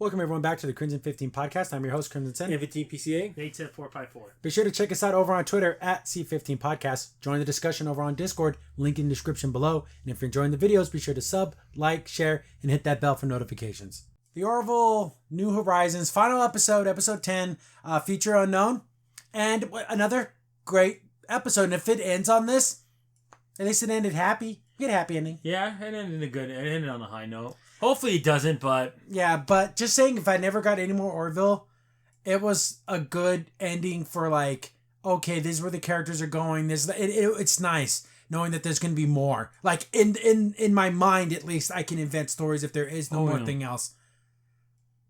Welcome everyone back to the Crimson 15 podcast. I'm your host, Crimson Sen. 15 PCA. 87454. Be sure to check us out over on Twitter at C15 Podcast. Join the discussion over on Discord, link in the description below. And if you're enjoying the videos, be sure to sub, like, share, and hit that bell for notifications. The Orville New Horizons final episode, episode 10, feature unknown. And another great episode. And if it ends on this, at least it ended happy. Get a happy ending. Yeah, it ended good. It ended on a high note. Hopefully it doesn't, but... Yeah, but just saying, if I never got any more Orville, it was a good ending for like, okay, this is where the characters are going. It's nice knowing that there's going to be more. Like, in my mind, at least, I can invent stories if there is no more thing else.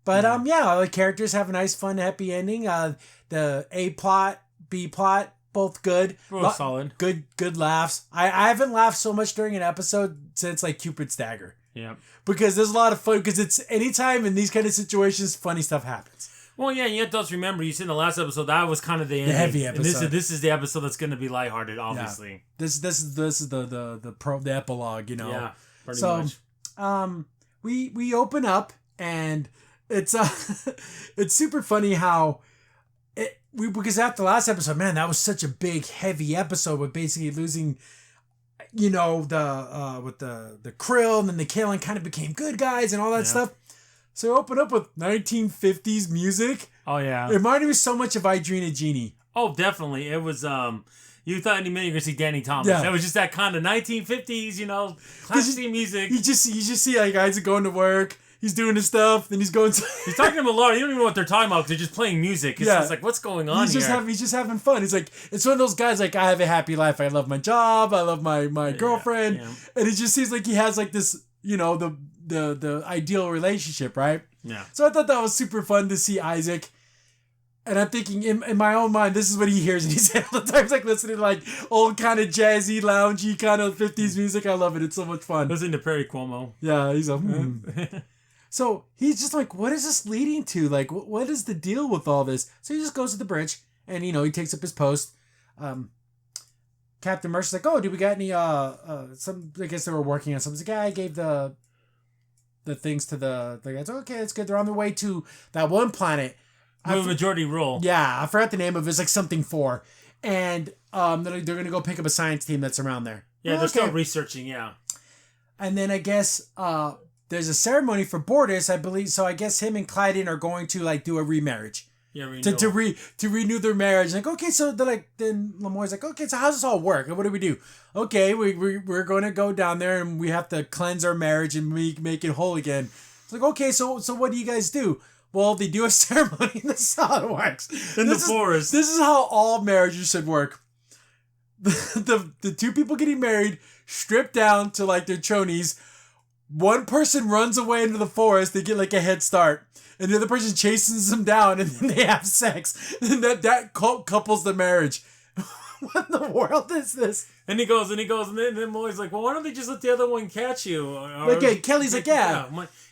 But, all the characters have a nice, fun, happy ending. The A plot, B plot, both good. Both solid. Good laughs. I haven't laughed so much during an episode since, like, Cupid's Dagger. Yeah. Because there's a lot of fun. Because it's anytime in these kind of situations, funny stuff happens. Well, yeah, you have to also remember, you said in the last episode, that was kind of the ending. The heavy episode. And this is the episode that's going to be lighthearted, obviously. Yeah. This is the epilogue, you know. Yeah, pretty much. We open up and it's it's super funny how because after the last episode, man, that was such a big heavy episode with basically losing. You know, with the Krill and then the Kalen kind of became good guys and all that stuff. So we open up with 1950s music. Oh, yeah. It reminded me so much of I Dream a Genie. Oh, definitely. It was, you thought any minute you were going to see Danny Thomas. Yeah. It was just that kind of 1950s, you know, classy music. You just see like guys are going to work. He's doing his stuff, then he's going to... He's talking to them a lot. You don't even know what they're talking about because they're just playing music. It's just like, what's going on here? He's just having fun. He's like, it's one of those guys like, I have a happy life. I love my job. I love my girlfriend. Yeah. And it just seems like he has like this, you know, the ideal relationship, right? Yeah. So I thought that was super fun to see Isaac. And I'm thinking, in my own mind, this is what he hears. And he's all the time like listening to like old kind of jazzy, loungy kind of 50s music. I love it. It's so much fun. Listening to Perry Como. Yeah, he's like, So he's just like, what is this leading to? Like, what is the deal with all this? So he just goes to the bridge and, you know, he takes up his post. Captain Mercer's like, oh, do we got any, I guess they were working on something. He's like, yeah, I gave the things to the guys. Okay, that's good. They're on their way to that one planet. Majority rule. Yeah, I forgot the name of it. It's like something 4. And they're going to go pick up a science team that's around there. Yeah, they're still researching, yeah. And then I guess... there's a ceremony for Bortus, I believe. So I guess him and Clyden are going to like do a remarriage. Yeah, to renew their marriage. Like, okay, so they're like, then Lamarr's like, okay, so how does this all work? What do we do? Okay, we're going to go down there and we have to cleanse our marriage and make it whole again. It's like, okay, so what do you guys do? Well, they do a ceremony and this is how it works. In the forest. This is how all marriages should work. The two people getting married, stripped down to like their chonies. One person runs away into the forest, they get like a head start. And the other person chases them down and then they have sex. And that couples the marriage. What in the world is this? And he goes, and then Molly's like, well, why don't they just let the other one catch you? Kelly's like, yeah.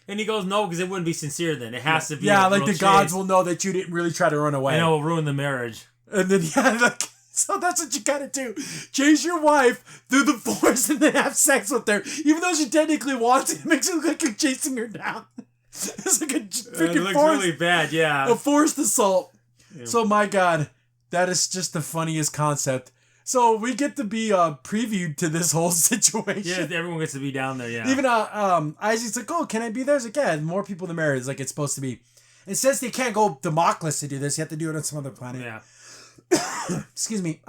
And he goes, no, because it wouldn't be sincere then. It has to be. Yeah, like the gods will know that you didn't really try to run away. I know, it'll ruin the marriage. And then, so that's what you gotta do. Chase your wife through the forest and then have sex with her. Even though she technically wants it, it makes it look like you're chasing her down. It's like a freaking it looks forest. Really bad, yeah. A forest assault. Yeah. So my God, that is just the funniest concept. So we get to be previewed to this whole situation. Yeah, everyone gets to be down there, yeah. Even Isaac's like, oh, can I be there? He's like, yeah, more people than married. It's like it's supposed to be. It says they can't go to Moclan to do this. You have to do it on some other planet. Yeah. Excuse me.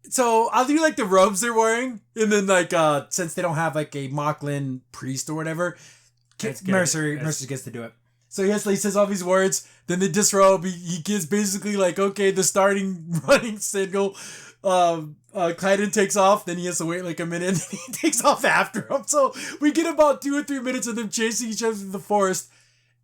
So I'll do like the robes they're wearing, and then like since they don't have like a Moclan priest or whatever, Mercer gets to do it. So he says all these words, then they disrobe. He gives basically like, okay, the starting running signal. Clyden takes off, then he has to wait like a minute, and he takes off after him. So we get about 2 or 3 minutes of them chasing each other through the forest.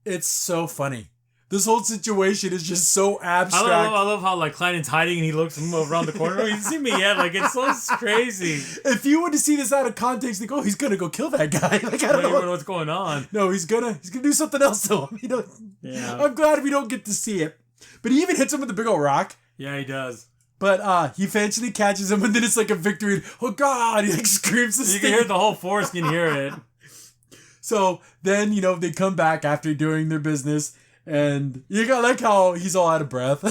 It's so funny. This whole situation is just so abstract. I love how like Clyden's hiding and he looks around the corner. You see me yet? Like it's so crazy. If you were to see this out of context, think, oh, he's gonna go kill that guy. Like I don't know what's going on. No, he's gonna do something else to him. Yeah. I'm glad we don't get to see it. But he even hits him with a big old rock. Yeah, he does. But he eventually catches him, and then it's like a victory. Oh God! He like screams. You can hear the whole forest. Can hear it. So then, they come back after doing their business, and you got like how he's all out of breath.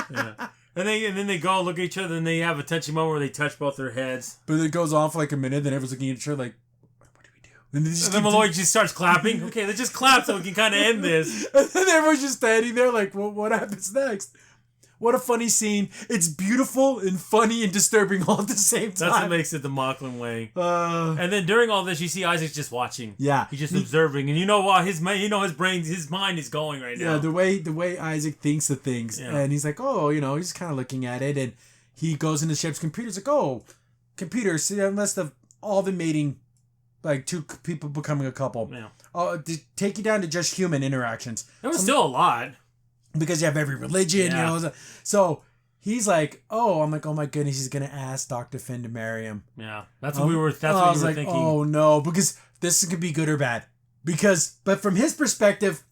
Yeah. And then they go look at each other, and they have a touchy moment where they touch both their heads. But it goes on for like a minute, then everyone's looking at each other like, what do we do? And then Malloy just starts clapping. Okay, let's just clap so we can kind of end this. And then everyone's just standing there like, well, what happens next? What a funny scene. It's beautiful and funny and disturbing all at the same time. That's what makes it the Moclan way. And then during all this, you see Isaac's just watching. Yeah. He's just observing. And you know what? His mind is going right now. Yeah, the way Isaac thinks of things. Yeah. And he's like, he's kind of looking at it. And he goes into Shep's computer. He's like, computer, see, unless all the mating, like two people becoming a couple. Yeah. Take you down to just human interactions. It was still a lot. Because you have every religion, So he's like, I'm like, oh my goodness, he's going to ask Dr. Finn to marry him. Yeah. That's what we were thinking. Oh no, because this could be good or bad. But from his perspective,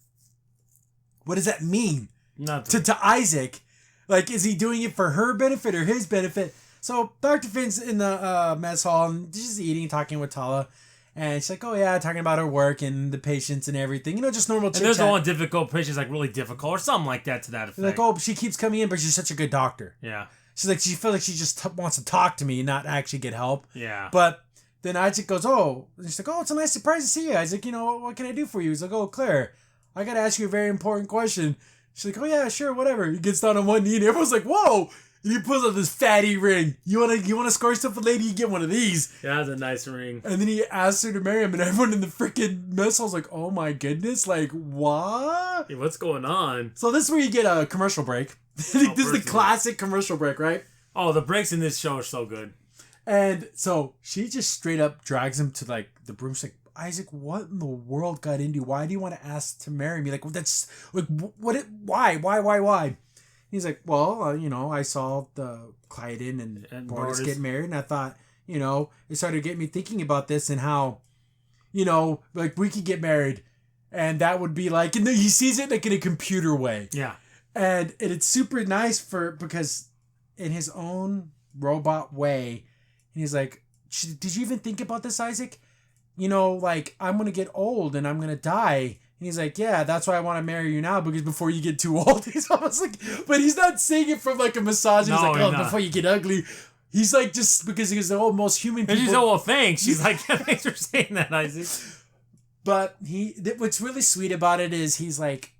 what does that mean? Nothing. To Isaac? Like, is he doing it for her benefit or his benefit? So Dr. Finn's in the mess hall and just eating, talking with Tala. And she's like, talking about her work and the patients and everything. Just normal chit-chat. And there's one difficult patient, like really difficult or something like that to that effect. Like, she keeps coming in, but she's such a good doctor. Yeah. She's like, she feels like she just wants to talk to me and not actually get help. Yeah. But then Isaac goes, and she's like, it's a nice surprise to see you, Isaac. What can I do for you? He's like, Claire, I got to ask you a very important question. She's like, yeah, sure, whatever. He gets down on one knee and everyone's like, whoa. And he pulls out this fatty ring. You wanna score stuff with lady? You get one of these. Yeah, that's a nice ring. And then he asks her to marry him, and everyone in the freaking mess hall's like, oh my goodness, like what? Hey, what's going on? So this is where you get a commercial break. This is the classic commercial break, right? Oh, the breaks in this show are so good. And so she just straight up drags him to like the broom. She's like, Isaac, what in the world got into you? Why do you want to ask to marry me? Like, that's like, why? He's like, well, I saw the Clyden and Boris get married, and I thought, it started getting me thinking about this and how, like we could get married, and that would be like, and he sees it like in a computer way. Yeah. And it's super nice because in his own robot way, he's like, did you even think about this, Isaac? Like, I'm going to get old and I'm going to die. And he's like, yeah, that's why I want to marry you now, because before you get too old. He's almost like, but he's not saying it from like a massage. He's like, before you get ugly. He's like, just because he's the most human people. And she's like, well, thanks. She's like, thanks for saying that, Isaac. But what's really sweet about it is he's like,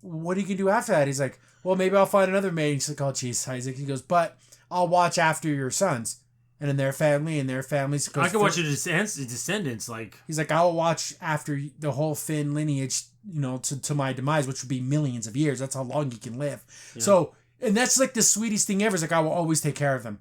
what are you going to do after that? He's like, well, maybe I'll find another mate. He's like, oh, jeez, Isaac. He goes, but I'll watch after your sons. And then their family and their families. I can watch your descendants. Like, he's like, I will watch after the whole Finn lineage, to my demise, which would be millions of years. That's how long he can live. Yeah. So, and that's like the sweetest thing ever. It's like, I will always take care of them.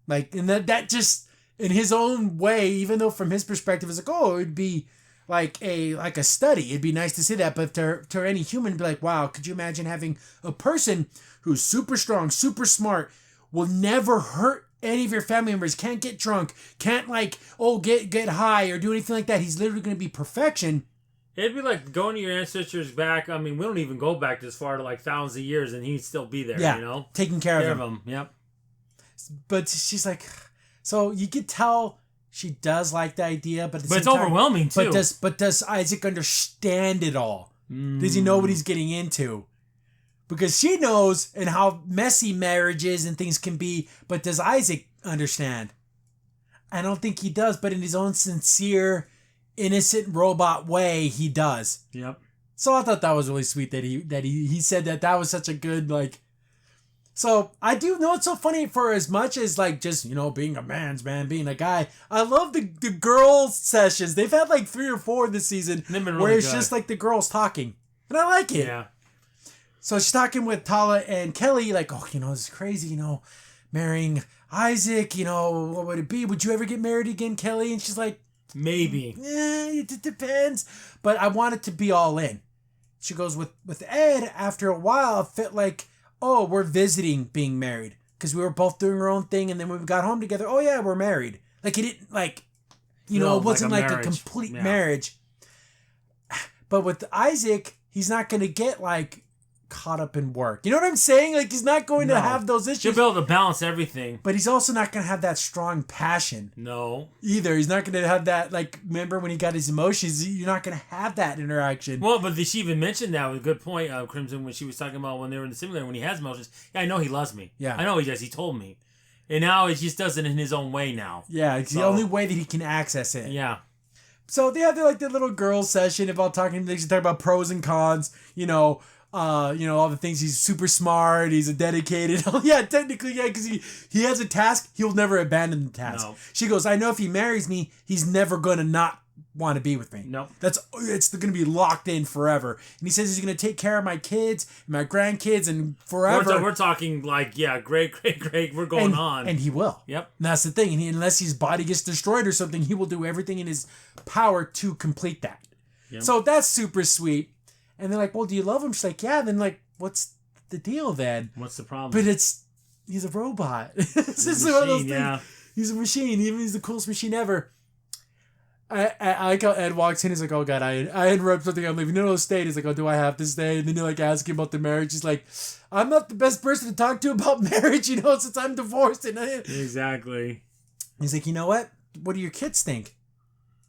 Like, and that just in his own way, even though from his perspective, it's like, it'd be like a study. It'd be nice to see that. But to any human, be like, wow, could you imagine having a person who's super strong, super smart, will never hurt any of your family members, can't get drunk, can't get high or do anything like that. He's literally going to be perfection. It'd be like going to your ancestors back. I mean, we don't even go back this far to like thousands of years, and he'd still be there. Taking care of him. Yep. But she's like, so you could tell she does like the idea, but it's overwhelming too. But does Isaac understand it all? Does he know what he's getting into? Because she knows and how messy marriages and things can be, but does Isaac understand? I don't think he does, but in his own sincere, innocent robot way, he does. Yep. So I thought that was really sweet that he said that was such a good like. So I do know it's so funny for as much as like just being a man's man, being a guy. I love the girls sessions. They've had like 3 or 4 this season where it's just like the girls talking, and I like it. Yeah. So she's talking with Tala and Kelly, like, this is crazy, marrying Isaac, what would it be? Would you ever get married again, Kelly? And she's like, maybe. It depends. But I want it to be all in. She goes, with Ed, after a while, it felt like, we're visiting being married. Because we were both doing our own thing, and then when we got home together, we're married. Like, it didn't, like, it wasn't like a complete marriage. But with Isaac, he's not going to get, like, caught up in work. You know what I'm saying? Like, he's not going to have those issues. He'll be able to balance everything. But he's also not going to have that strong passion. No. Either. He's not going to have that, like, remember when he got his emotions? You're not going to have that interaction. Well, but she even mentioned that with a good point, Crimson, when she was talking about when they were in the simulator, when he has emotions. Yeah, I know he loves me. Yeah. I know he does. He told me. And now he just does it in his own way now. Yeah, it's the only way that he can access it. Yeah. So they have the little girl session about talking. They talk about pros and cons. All the things. He's super smart. He's a dedicated. Yeah, technically, yeah, because he has a task. He'll never abandon the task. No. She goes, I know if he marries me, he's never gonna not want to be with me. Nope. It's gonna be locked in forever. And he says he's gonna take care of my kids, and my grandkids, and forever. We're talking like, yeah, great. We're going on. And he will. Yep. And that's the thing. And unless his body gets destroyed or something, he will do everything in his power to complete that. Yep. So that's super sweet. And they're like, well, do you love him? She's like, yeah. Then, like, what's the deal then? What's the problem? But he's a robot. It's just one of those things. Yeah. He's a machine. Even he's the coolest machine ever. I like how Ed walks in. He's like, oh, God, I interrupt something. I'm leaving. No, stay. He's like, oh, do I have to stay? And then you like ask him about the marriage. He's like, I'm not the best person to talk to about marriage, since I'm divorced. Exactly. He's like, you know what? What do your kids think?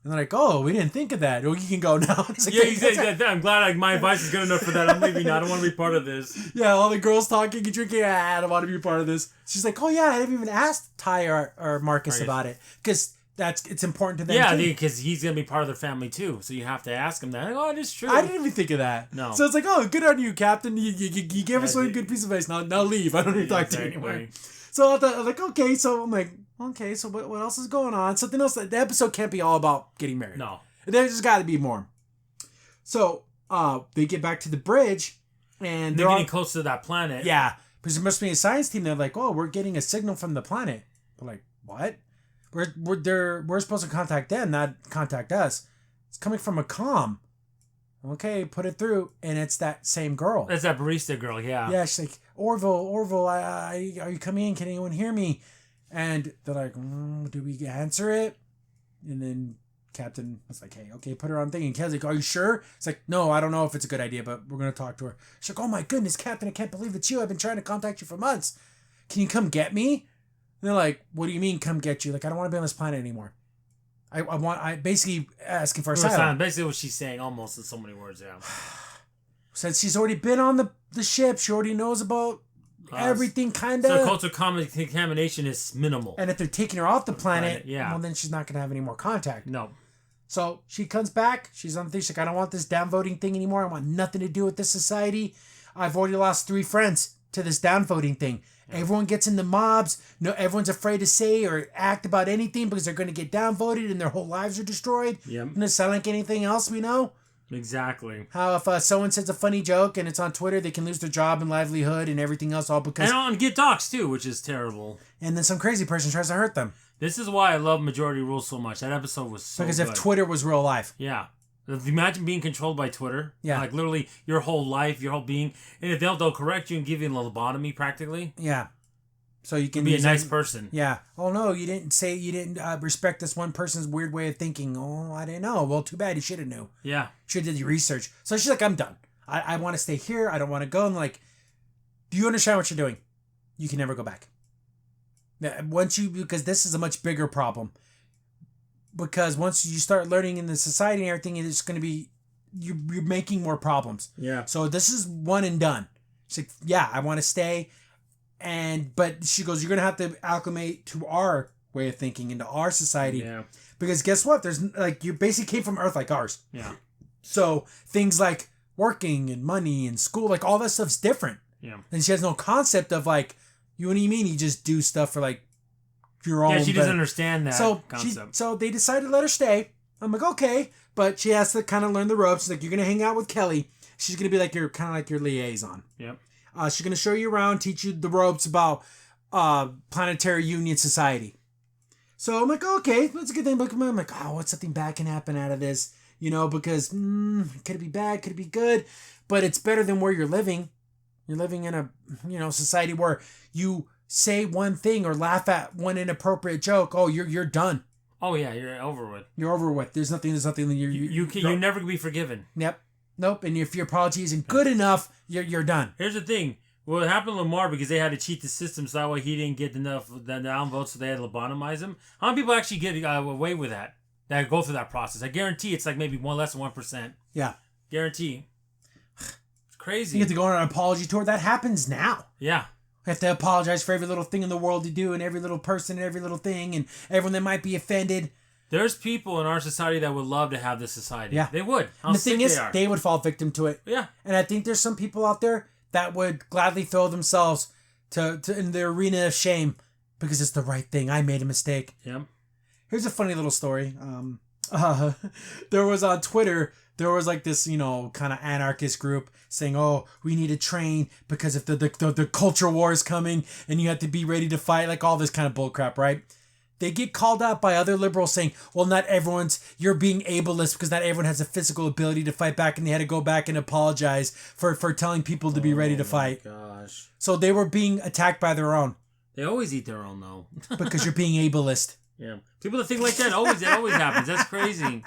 And they're like, oh, we didn't think of that. Well, you can go now. Like, yeah, he said that. I'm glad my advice is good enough for that. I'm leaving now. I don't want to be part of this. Yeah, all the girls talking and drinking. I don't want to be part of this. She's like, oh, yeah, I haven't even asked Ty or Marcus about it. Because it's important to them, yeah, because he's going to be part of their family, too. So you have to ask him that. Like, oh, it is true. I didn't even think of that. No. So it's like, oh, good on you, Captain. You gave us one good piece of advice. Now leave. I don't need to talk to you anymore. So I'm like, okay. So I'm like, okay, so what else is going on? Something else. The episode can't be all about getting married. No. There's got to be more. So they get back to the bridge, and they're getting close to that planet. Yeah, because there must be a science team. They're like, oh, we're getting a signal from the planet. We're like, what? We're supposed to contact them, not contact us. It's coming from a comm. Okay, put it through, and it's that same girl. That's that barista girl, yeah. Yeah, she's like, Orville, are you coming in? Can anyone hear me? And they're like, do we answer it? And then Captain was like, hey, okay, put her on thing. And Kelly's like, are you sure? It's like, no, I don't know if it's a good idea, but we're going to talk to her. She's like, oh my goodness, Captain, I can't believe it's you. I've been trying to contact you for months. Can you come get me? And they're like, what do you mean come get you? Like, I don't want to be on this planet anymore. I basically asking for asylum. Basically what she's saying almost in so many words, yeah. Since she's already been on the ship, she already knows about everything, kind of. So cultural contamination is minimal. And if they're taking her off the planet, yeah. Well, then she's not going to have any more contact. No. So she comes back. She's on the thing. She's like, I don't want this downvoting thing anymore. I want nothing to do with this society. I've already lost 3 friends to this downvoting thing. Yeah. Everyone gets in the mobs. No, everyone's afraid to say or act about anything because they're going to get downvoted and their whole lives are destroyed. Yep. Doesn't it sound like anything else we know? Exactly. How if someone says a funny joke and it's on Twitter, they can lose their job and livelihood and everything else all because... And on Get Docs too, which is terrible. And then some crazy person tries to hurt them. This is why I love Majority Rules so much. That episode was so because good. If Twitter was real life. Yeah. Imagine being controlled by Twitter. Yeah. Like literally your whole life, your whole being. And if they'll correct you and give you a lobotomy practically. Yeah. So you can be a nice person. Yeah. Oh no, you didn't respect this one person's weird way of thinking. Oh, I didn't know. Well, too bad. You should have knew. Yeah. Should have did your research. So she's like, I'm done. I want to stay here. I don't want to go. And like, do you understand what you're doing? You can never go back. Because this is a much bigger problem. Because once you start learning in the society and everything, it's going to be you're making more problems. Yeah. So this is one and done. She's like, yeah, I want to stay. But she goes, you're going to have to acclimate to our way of thinking, into our society. Yeah. Because guess what? There's like, you basically came from Earth like ours. Yeah. So things like working and money and school, like all that stuff's different. Yeah. And she has no concept of like, what do you mean you just do stuff for like your own? Yeah, she doesn't understand that concept. So they decided to let her stay. I'm like, okay. But she has to kind of learn the ropes. Like, you're going to hang out with Kelly. She's going to be like your liaison. Yep. She's going to show you around, teach you the ropes about Planetary Union Society. So I'm like, okay, that's a good thing. But I'm like, oh, what's something bad can happen out of this? Because could it be bad? Could it be good? But it's better than where you're living. You're living in a, society where you say one thing or laugh at one inappropriate joke. Oh, you're done. Oh yeah, you're over with. You're over with. There's nothing that you never be forgiven. Yep. Nope. And if your apology isn't good enough, you're done. Here's the thing. Well, it happened to Lamarr because they had to cheat the system so that way he didn't get enough downvotes, so they had to lobotomize him. How many people actually get away with that go through that process? I guarantee it's like maybe less than 1%. Yeah. Guarantee. It's crazy. You get to go on an apology tour. That happens now. Yeah. You have to apologize for every little thing in the world you do and every little person and every little thing and everyone that might be offended. There's people in our society that would love to have this society. Yeah. They would. And the thing is, they would fall victim to it. Yeah. And I think there's some people out there that would gladly throw themselves to in the arena of shame because it's the right thing. I made a mistake. Yep. Here's a funny little story. There was on Twitter, there was like this, kind of anarchist group saying, oh, we need to train because if the culture war is coming and you have to be ready to fight, like all this kind of bullcrap, right? They get called out by other liberals saying, well, you're being ableist because not everyone has the physical ability to fight back, and they had to go back and apologize for telling people to be ready to fight. Gosh. So they were being attacked by their own. They always eat their own, though. Because you're being ableist. Yeah. People that think like that, always happens. That's crazy.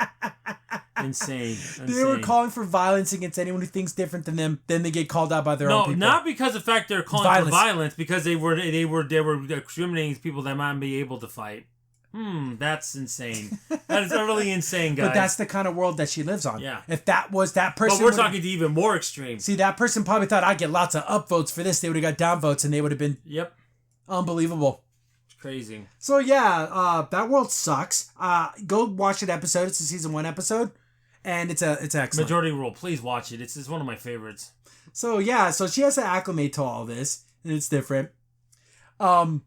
Insane. They were calling for violence against anyone who thinks different than them. Then they get called out by their own people. No, not because of the fact they're calling for violence, because they were discriminating people that might be able to fight. That's insane. That is utterly insane, guys. But that's the kind of world that she lives on. Yeah. If that was that person... But we're talking to even more extreme. See, that person probably thought, I'd get lots of upvotes for this. They would have got downvotes, and they would have been... Yep. Unbelievable. It's crazy. So, yeah, that world sucks. Go watch that episode. It's a season 1 episode. And it's excellent. Majority Rule. Please watch it. It's one of my favorites. So, yeah. So, she has to acclimate to all this. And it's different. I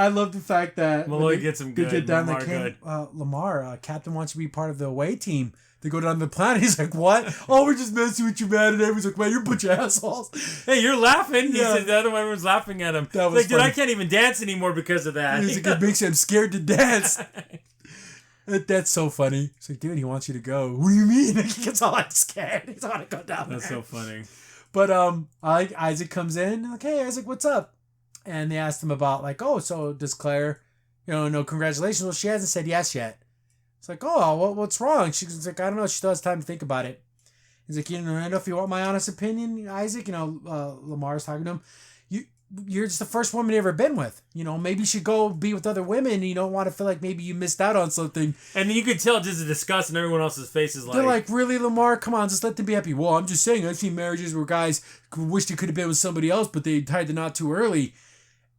love the fact that... Malloy gets him good. They get down Lamarr good. Lamarr, Captain wants to be part of the away team. They go down the planet. He's like, what? Oh, we're just messing with you, man. And everyone's like, man, you're a bunch of assholes. Hey, you're laughing. He said the other one was laughing at him. That was like, dude, I can't even dance anymore because of that. He's like, it makes him scared to dance. That's so funny. He's like, dude, he wants you to go. What do you mean? He gets all like scared. He doesn't want to go down there. That's so funny. But Isaac comes in. Like, hey, Isaac, what's up? And they asked him about, like, oh, so does Claire, no congratulations. Well, she hasn't said yes yet. It's like, oh, what's wrong? She's like, I don't know. She still has time to think about it. He's like, if you want my honest opinion, Isaac, Lamar's talking to him. You're just the first woman you've ever been with. Maybe you should go be with other women. And you don't want to feel like maybe you missed out on something. And you could tell just the disgust in everyone else's faces. They're like, really, Lamarr? Come on, just let them be happy. Well, I'm just saying, I've seen marriages where guys wished they could have been with somebody else, but they tied the knot too early.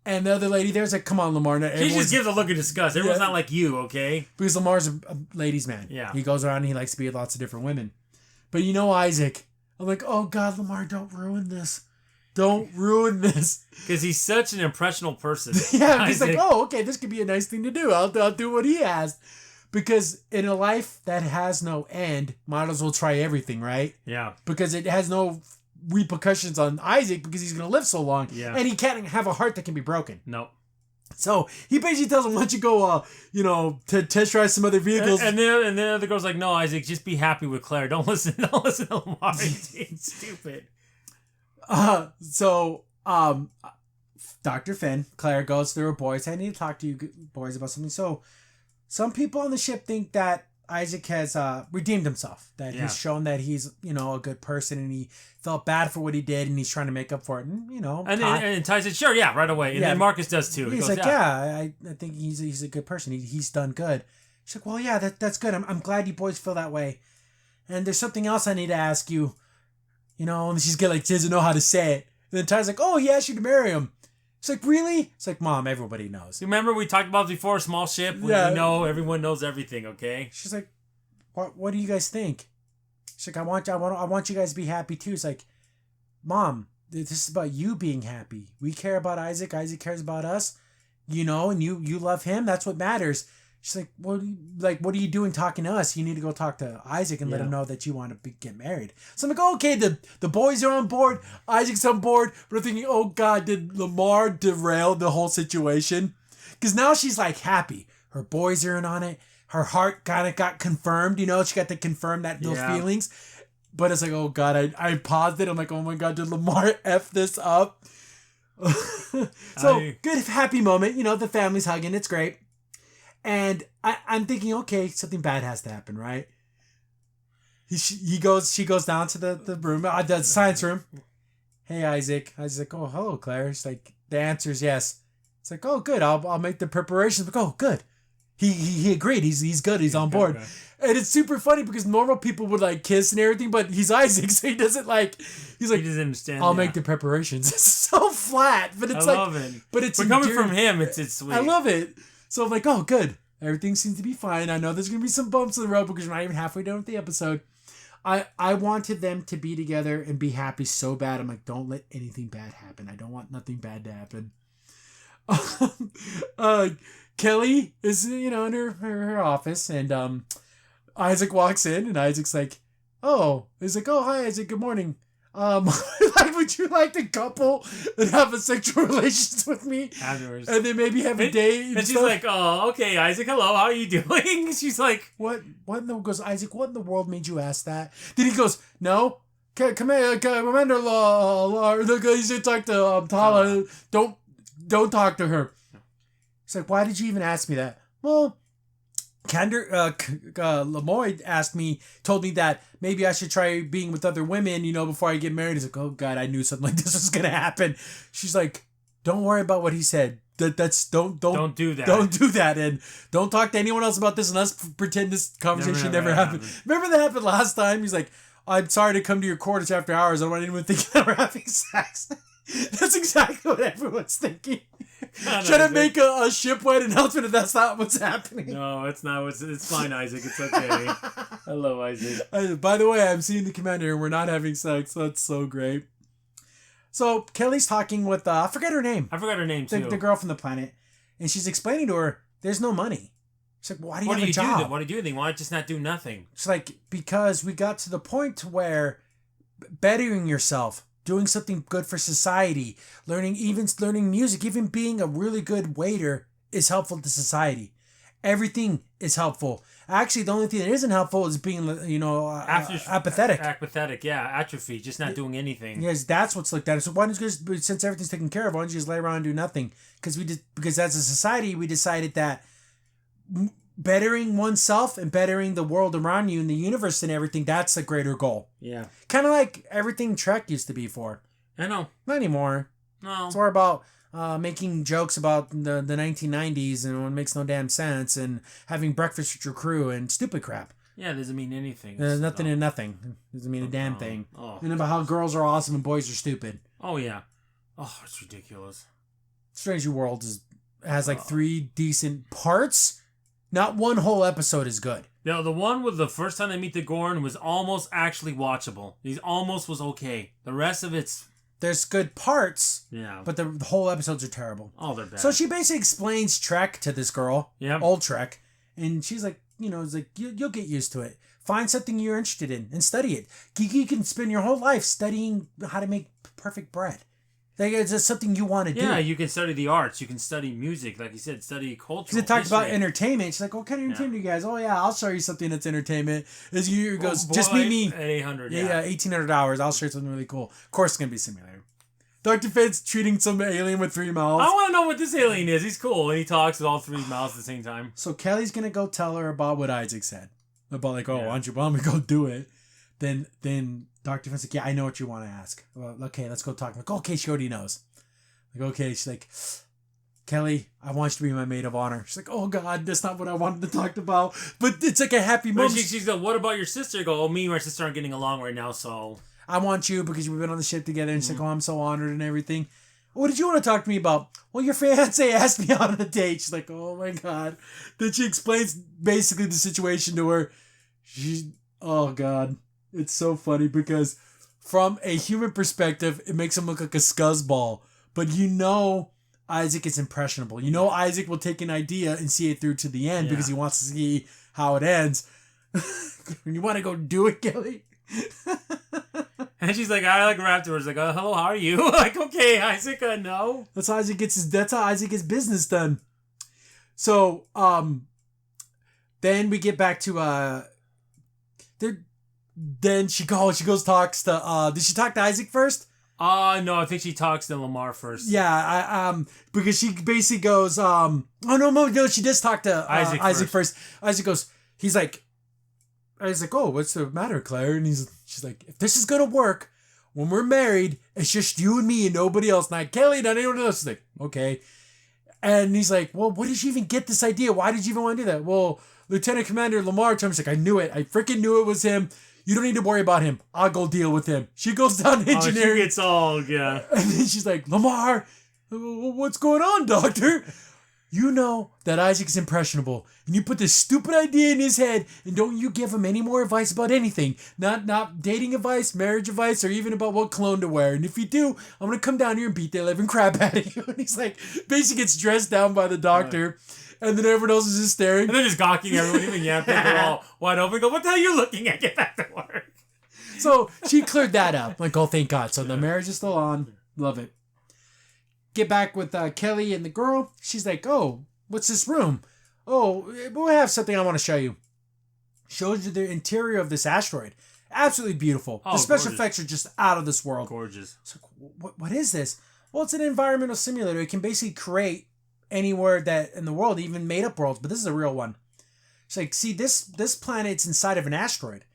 And the other lady there's like, come on, Lamarr. She just gives a look of disgust. Everyone's not like you, okay? Because Lamar's a ladies' man. Yeah. He goes around and he likes to be with lots of different women. But Isaac, I'm like, oh, God, Lamarr, don't ruin this. Don't ruin this. Because he's such an impressionable person. Yeah, he's like, oh, okay, this could be a nice thing to do. I'll do what he asked. Because in a life that has no end, might as well try everything, right? Yeah. Because it has no repercussions on Isaac because he's going to live so long. Yeah. And he can't have a heart that can be broken. Nope. So he basically tells him, why don't you go, to test drive some other vehicles. And then the other girl's like, no, Isaac, just be happy with Claire. Don't listen to Lamarr. It's stupid. Dr. Finn, Claire goes to her boys. I need to talk to you boys about something. So some people on the ship think that Isaac has redeemed himself, that he's shown that he's, a good person and he felt bad for what he did and he's trying to make up for it. And, And Ty said, sure, yeah, right away. And then Marcus does too. He's like, I think he's a good person. He's done good. She's like, well, yeah, that's good. I'm glad you boys feel that way. And there's something else I need to ask you, and she's she doesn't know how to say it. And then Ty's like, oh, he asked you to marry him. It's like, really? It's like, Mom, everybody knows. Remember we talked about before, small ship? Everyone knows everything, okay? She's like, what do you guys think? She's like, I want you guys to be happy too. It's like, Mom, this is about you being happy. We care about Isaac. Isaac cares about us. And you love him. That's what matters. She's like, what are you doing talking to us? You need to go talk to Isaac and let him know that you want to get married. So I'm like, okay, the boys are on board. Isaac's on board. But I'm thinking, oh, God, did Lamarr derail the whole situation? Because now she's like happy. Her boys are in on it. Her heart kind of got confirmed. She got to confirm those feelings. But it's like, oh, God, I paused it. I'm like, oh, my God, did Lamarr F this up? Good, happy moment. The family's hugging. It's great. And I'm thinking, okay, something bad has to happen, right? She goes down to the room, the science room. Hey, Isaac. Isaac's like, oh, hello, Claire. She's like, the answer is yes. It's like, oh, good. I'll make the preparations. Like, oh, good. He agreed. He's good. He's on board. Okay. And it's super funny because normal people would like kiss and everything, but he's Isaac, so he doesn't like. He's like, he doesn't understand. I'll make the preparations. It's so flat, but it's I love it. But it's coming from him. It's sweet. I love it. So I'm like, oh, good. Everything seems to be fine. I know there's gonna be some bumps in the road because we're not even halfway done with the episode. I wanted them to be together and be happy so bad. I'm like, don't let anything bad happen. I don't want nothing bad to happen. Kelly is, in her office, and Isaac walks in, and Isaac's like, oh, he's like, oh, hi, Isaac, good morning. Would you like to couple and have a sexual relations with me afterwards, and then maybe have a date? And she's like, oh, okay, Isaac, hello, how are you doing? She's like, what goes, Isaac, what in the world made you ask that? Then he goes, no, Commander Law, you should talk to Tala. Don't talk to her. He's like, why did you even ask me that? Well, Lamarr told me that maybe I should try being with other women, before I get married. He's like, oh God, I knew something like this was gonna happen. She's like, don't worry about what he said. Don't do that. Don't do that, and don't talk to anyone else about this, and let's pretend this conversation never happened. Remember that happened last time? He's like, I'm sorry to come to your quarters after hours. I don't want anyone thinking that we're having sex. That's exactly what everyone's thinking. Trying to make a shipwide announcement if that's not what's happening. No, it's not. It's fine, Isaac. It's okay. I love Isaac. By the way, I'm seeing the commander and we're not having sex. That's so great. So Kelly's talking with, I forget her name. I forgot her name too. The girl from the planet. And she's explaining to her, there's no money. She's like, well, why do you have a job? What do you do? Why just not do nothing? She's like, because we got to the point where bettering yourself, doing something good for society, learning music, even being a really good waiter is helpful to society. Everything is helpful. Actually, the only thing that isn't helpful is being, apathetic. Apathetic, yeah. Atrophy, just not doing anything. Yes, that's what's looked at. So why don't you just, since everything's taken care of, why don't you just lay around and do nothing? Because as a society, we decided that bettering oneself and bettering the world around you and the universe and everything, that's a greater goal. Yeah. Kind of like everything Trek used to be for. I know. Not anymore. No. It's more about making jokes about the 1990s and it makes no damn sense and having breakfast with your crew and stupid crap. Yeah, it doesn't mean anything. There's nothing and nothing. It doesn't mean a damn thing. Oh. And about how girls are awesome and boys are stupid. Oh, yeah. Oh, it's ridiculous. Strange New World has like 3 decent parts. Not one whole episode is good. No, the one with the first time they meet the Gorn was almost actually watchable. He almost was okay. The rest of it's... There's good parts. Yeah. But the whole episodes are terrible. Oh, they're bad. So she basically explains Trek to this girl. Yeah. Old Trek. And she's like, it's like, you'll get used to it. Find something you're interested in and study it. You can spend your whole life studying how to make perfect bread. Like, it's just something you want to do. Yeah, you can study the arts. You can study music. Like you said, study culture. Because it talked about entertainment. She's like, what kind of entertainment do you guys? Oh, yeah, I'll show you something that's entertainment. As you goes, just meet me. At 800, yeah. 1,800 hours. I'll show you something really cool. Of course, it's going to be a simulator. Dr. Fitz treating some alien with 3 mouths. I want to know what this alien is. He's cool. And he talks with all 3 mouths at the same time. So Kelly's going to go tell her about what Isaac said. About like, why don't you want me to go do it? Then Dr. Fitz like, yeah, I know what you want to ask. Well, okay, let's go talk. I'm like, okay, she already knows. Like, okay, she's like, Kelly, I want you to be my maid of honor. She's like, oh God, that's not what I wanted to talk about. But it's like a happy moment. She's like, what about your sister? I go, oh, me and my sister aren't getting along right now, so... I want you because we've been on the ship together. And she's like, oh, I'm so honored and everything. What did you want to talk to me about? Well, your fiancé asked me out on a date. She's like, oh my God. Then she explains basically the situation to her. Oh God. It's so funny because from a human perspective, it makes him look like a scuzzball. But Isaac is impressionable. Isaac will take an idea and see it through to the end because he wants to see how it ends. You want to go do it, Kelly? And she's like, I like her afterwards. Like, hello, how are you? Like, okay, Isaac, no. That's how Isaac gets business done. So, then we get back to then she talks to did she talk to Isaac first? No, I think she talks to Lamarr first. Yeah, because she basically goes, no, she does talk to Isaac first. Isaac goes, he's like, was like, oh, what's the matter, Claire? And she's like, if this is going to work, when we're married, it's just you and me and nobody else. Not Kelly, not anyone else. She's like, okay. And he's like, well, where did you even get this idea? Why did you even want to do that? Well, Lieutenant Commander Lamarr told me, she's like, I knew it. I freaking knew it was him. You don't need to worry about him. I'll go deal with him. She goes down to engineering. She gets all, yeah. And then she's like, Lamarr, what's going on, doctor? You know that Isaac's impressionable, and you put this stupid idea in his head, and don't you give him any more advice about anything. Not dating advice, marriage advice, or even about what cologne to wear. And if you do, I'm going to come down here and beat the living crap out of you. And he's like, basically gets dressed down by the doctor, and then everyone else is just staring. And they're just gawking everyone, even they're all wide open. Go, what the hell are you looking at? Get back to work. So she cleared that up. Like, oh, thank God. So the marriage is still on. Love it. Get back with Kelly and the girl. She's like, oh, what's this room? Oh, we have something I want to show you. Shows you the interior of this asteroid. Absolutely beautiful. The special effects are just out of this world. Gorgeous. So, what is this? Well, it's an environmental simulator. It can basically create anywhere that in the world, even made up worlds, but this is a real one. She's like, see, this planet's inside of an asteroid.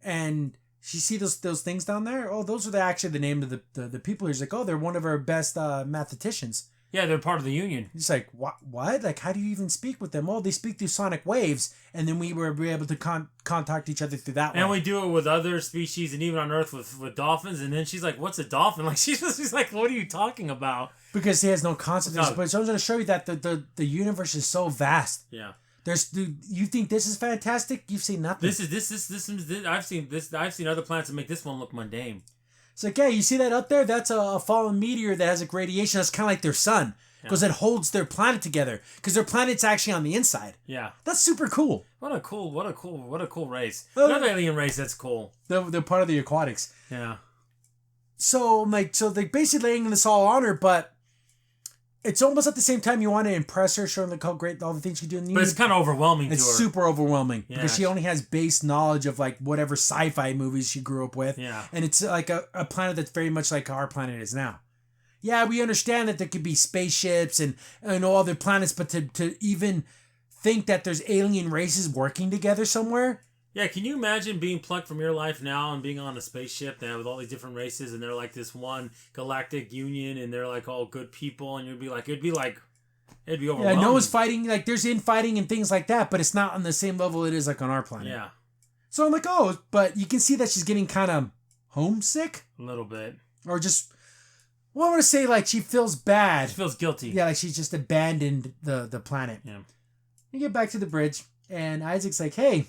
And you see those things down there? Oh, those are actually the name of the people. He's like, oh, they're one of our best mathematicians. Yeah, they're part of the union. He's like, what? Like, how do you even speak with them? Oh, they speak through sonic waves, and then we were able to contact each other through that way. And we do it with other species, and even on Earth with dolphins. And then she's like, what's a dolphin? Like, she's like, what are you talking about? Because he has no concept of this. But so I'm going to show you that the universe is so vast. Yeah. You think this is fantastic? You've seen nothing. I've seen other planets that make this one look mundane. It's like, yeah, you see that up there? That's a fallen meteor that has a radiation that's kind of like their sun. Because it holds their planet together. Because their planet's actually on the inside. Yeah. That's super cool. What a cool race. Another alien race that's cool. They're part of the aquatics. Yeah. So they're basically laying this all on her, but it's almost at the same time you want to impress her, showing like how great all the things she do. But it's kind of overwhelming to her. It's super overwhelming because she only has base knowledge of like whatever sci-fi movies she grew up with. Yeah. And it's like a planet that's very much like our planet is now. Yeah, we understand that there could be spaceships and other planets, but to even think that there's alien races working together somewhere. Yeah, can you imagine being plucked from your life now and being on a spaceship now with all these different races and they're like this one galactic union and they're like all good people and it'd be overwhelming. Yeah, no one's fighting, like there's infighting and things like that, but it's not on the same level it is like on our planet. Yeah. So I'm like, oh, but you can see that she's getting kind of homesick. A little bit. Or just, well, I want to say like she feels bad. She feels guilty. Yeah, like she's just abandoned the planet. Yeah. We get back to the bridge and Isaac's like, hey,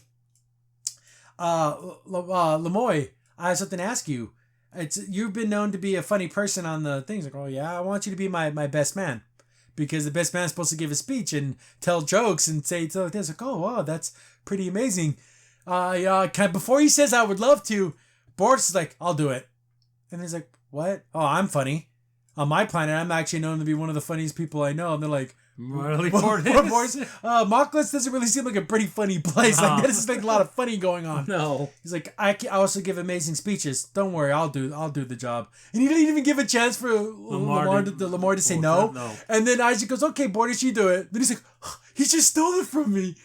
Lemoy, I have something to ask you. You've been known to be a funny person on the things. Like, oh yeah, I want you to be my best man. Because the best man's supposed to give a speech and tell jokes and say stuff like this. Like, oh wow, that's pretty amazing. Before he says I would love to, Boris is like, I'll do it. And he's like, what? Oh, I'm funny. On my planet, I'm actually known to be one of the funniest people I know. And they're like, really? Moclan doesn't really seem like a pretty funny place. Like there's like a lot of funny going on. No. He's like, I also give amazing speeches. Don't worry, I'll do the job. And he didn't even give a chance for Lamarr to say no. And then Isaac goes, okay, Boris, you do it. Then he's like, he just stole it from me.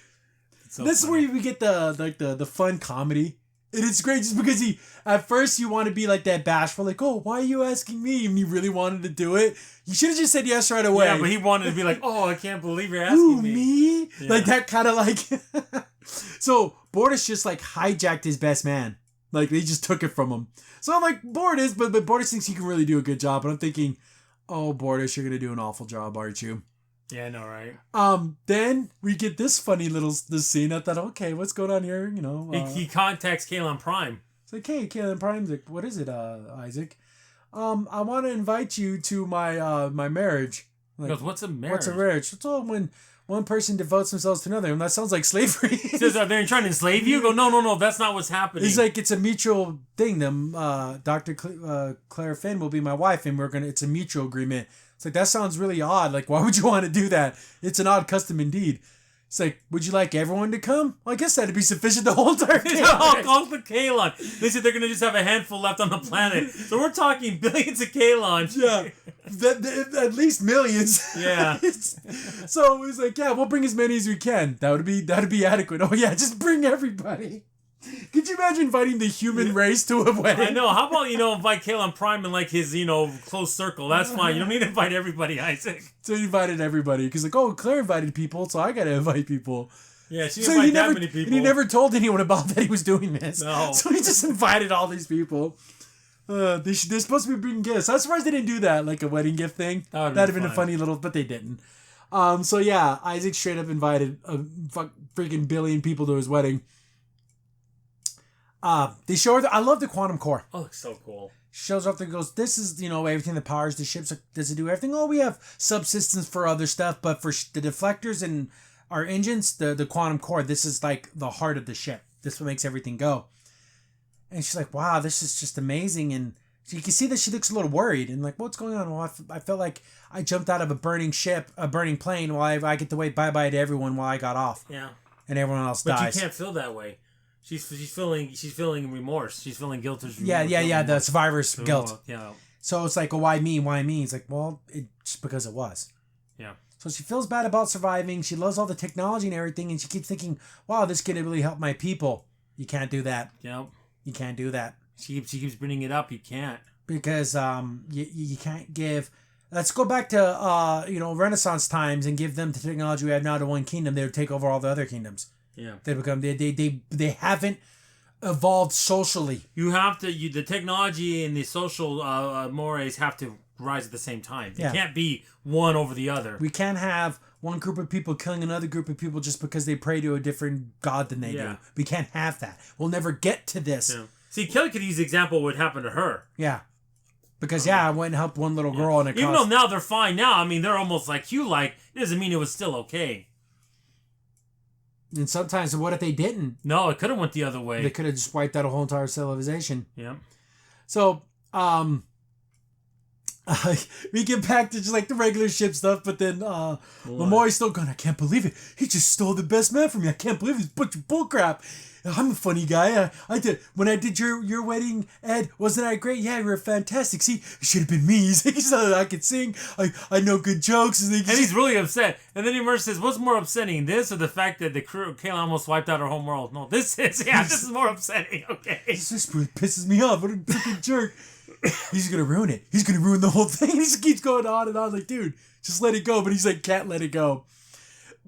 This is where we get the fun comedy. And it's great just because at first you want to be like that bashful, like, oh, why are you asking me? And you really wanted to do it. You should have just said yes right away. Yeah, but he wanted to be like, oh, I can't believe you're asking me? Yeah. Like that kind of like. So Bortus just like hijacked his best man. Like they just took it from him. So I'm like, Bortus, but Bortus thinks he can really do a good job. And I'm thinking, oh, Bortus, you're going to do an awful job, aren't you? Yeah, I know, right? Then we get this funny this scene. I thought, okay, what's going on here? You know, he contacts Kalen Prime. It's like, hey, Kalen Prime's like, what is it, Isaac? I want to invite you to my my marriage. Like, he goes, what's a marriage? What's a marriage? It's all when one person devotes themselves to another, and that sounds like slavery. He says, are they trying to enslave you? Go, no, that's not what's happening. He's like, it's a mutual thing. Dr. Claire Finn will be my wife, and it's a mutual agreement. It's like, that sounds really odd. Like, why would you want to do that? It's an odd custom indeed. It's like, would you like everyone to come? Well, I guess that'd be sufficient the whole entire Kalon. All the Kalon. They said they're going to just have a handful left on the planet. So we're talking billions of Kalons. Yeah. At least millions. Yeah. So he's like, yeah, we'll bring as many as we can. That'd be adequate. Oh, yeah, just bring everybody. Could you imagine inviting the human race to a wedding? I know. How about, invite Kalen Prime in like his, close circle? That's fine. You don't need to invite everybody, Isaac. So he invited everybody. Because like, oh, Claire invited people, so I got to invite people. Yeah, she invited that many people. And he never told anyone about that he was doing this. No. So he just invited all these people. They're supposed to be bringing gifts. I'm surprised they didn't do that, like a wedding gift thing. That'd have been a funny little, but they didn't. So yeah, Isaac straight up invited a freaking billion people to his wedding. They show her. I love the quantum core. Oh, it's so cool. She shows up there and goes, this is, everything that powers the ships. Does it do everything? Oh, we have subsystems for other stuff, but for the deflectors and our engines, the quantum core, this is like the heart of the ship. This is what makes everything go. And she's like, wow, this is just amazing. And so you can see that she looks a little worried and like, what's going on? Well, I felt like I jumped out of a burning plane while I get to wave bye-bye to everyone while I got off. Yeah. And everyone else dies. But you can't feel that way. She's feeling remorse. She's feeling guilt. Yeah. The survivor's guilt. Yeah. So it's like, well, why me? Why me? It's like, well, just because it was. Yeah. So she feels bad about surviving. She loves all the technology and everything, and she keeps thinking, wow, this could really help my people. You can't do that. Yep. You can't do that. She keeps bringing it up. You can't. Because you can't give. Let's go back to Renaissance times and give them the technology we have now to one kingdom. They would take over all the other kingdoms. Yeah. They haven't evolved socially. You have to. The technology and the social mores have to rise at the same time. It can't be one over the other. We can't have one group of people killing another group of people just because they pray to a different god than they do. We can't have that. We'll never get to this. Yeah. See, Kelly Kitty's example would happen to her. Yeah. Because, I went and helped one little girl and it even though now they're fine now, I mean, they're almost like it doesn't mean it was still okay. And sometimes, what if they didn't? No, it could have went the other way. They could have just wiped out a whole entire civilization. Yeah. So, we get back to just like the regular ship stuff, but then Lamarr's still going, I can't believe it. He just stole the best man from me. I can't believe it's a bunch of bullcrap. I'm a funny guy. When I did your wedding, Ed, wasn't I great? Yeah, you were fantastic. See, it should have been me. He said I could sing. I know good jokes. And he's really upset. And then he says, what's more upsetting, this or the fact that the crew, Kayla almost wiped out her home world? No, this is more upsetting. Okay. This really pisses me off. What a freaking jerk. He's going to ruin it. He's going to ruin the whole thing. He just keeps going on and on. Like, dude, just let it go. But he's like, can't let it go.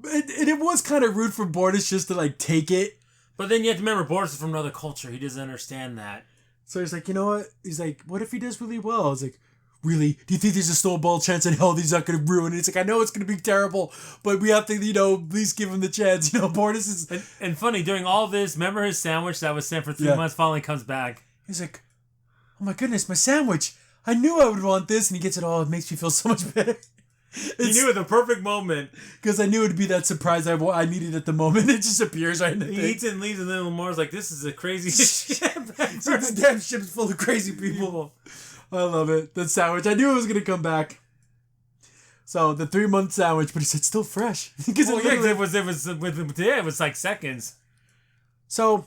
And it was kind of rude for Bortus just to like take it. But then you have to remember, Boris is from another culture. He doesn't understand that. So he's like, you know what? He's like, what if he does really well? I was like, really? Do you think there's a snowball chance in hell he's not going to ruin it? It's like, I know it's going to be terrible, but we have to, at least give him the chance. Boris is... And funny, during all this, remember his sandwich that was sent for 3 months finally comes back? He's like, oh my goodness, my sandwich. I knew I would want this. And he gets it all. It makes me feel so much better. He knew at the perfect moment. Because I knew it would be that surprise I needed at the moment. It just appears right in the thing. He eats it and leaves, and then Lamar's like, this is a crazy ship. This damn ship's full of crazy people. I love it. That sandwich. I knew it was going to come back. So, the 3-month sandwich, but he said still fresh. It was like seconds. So,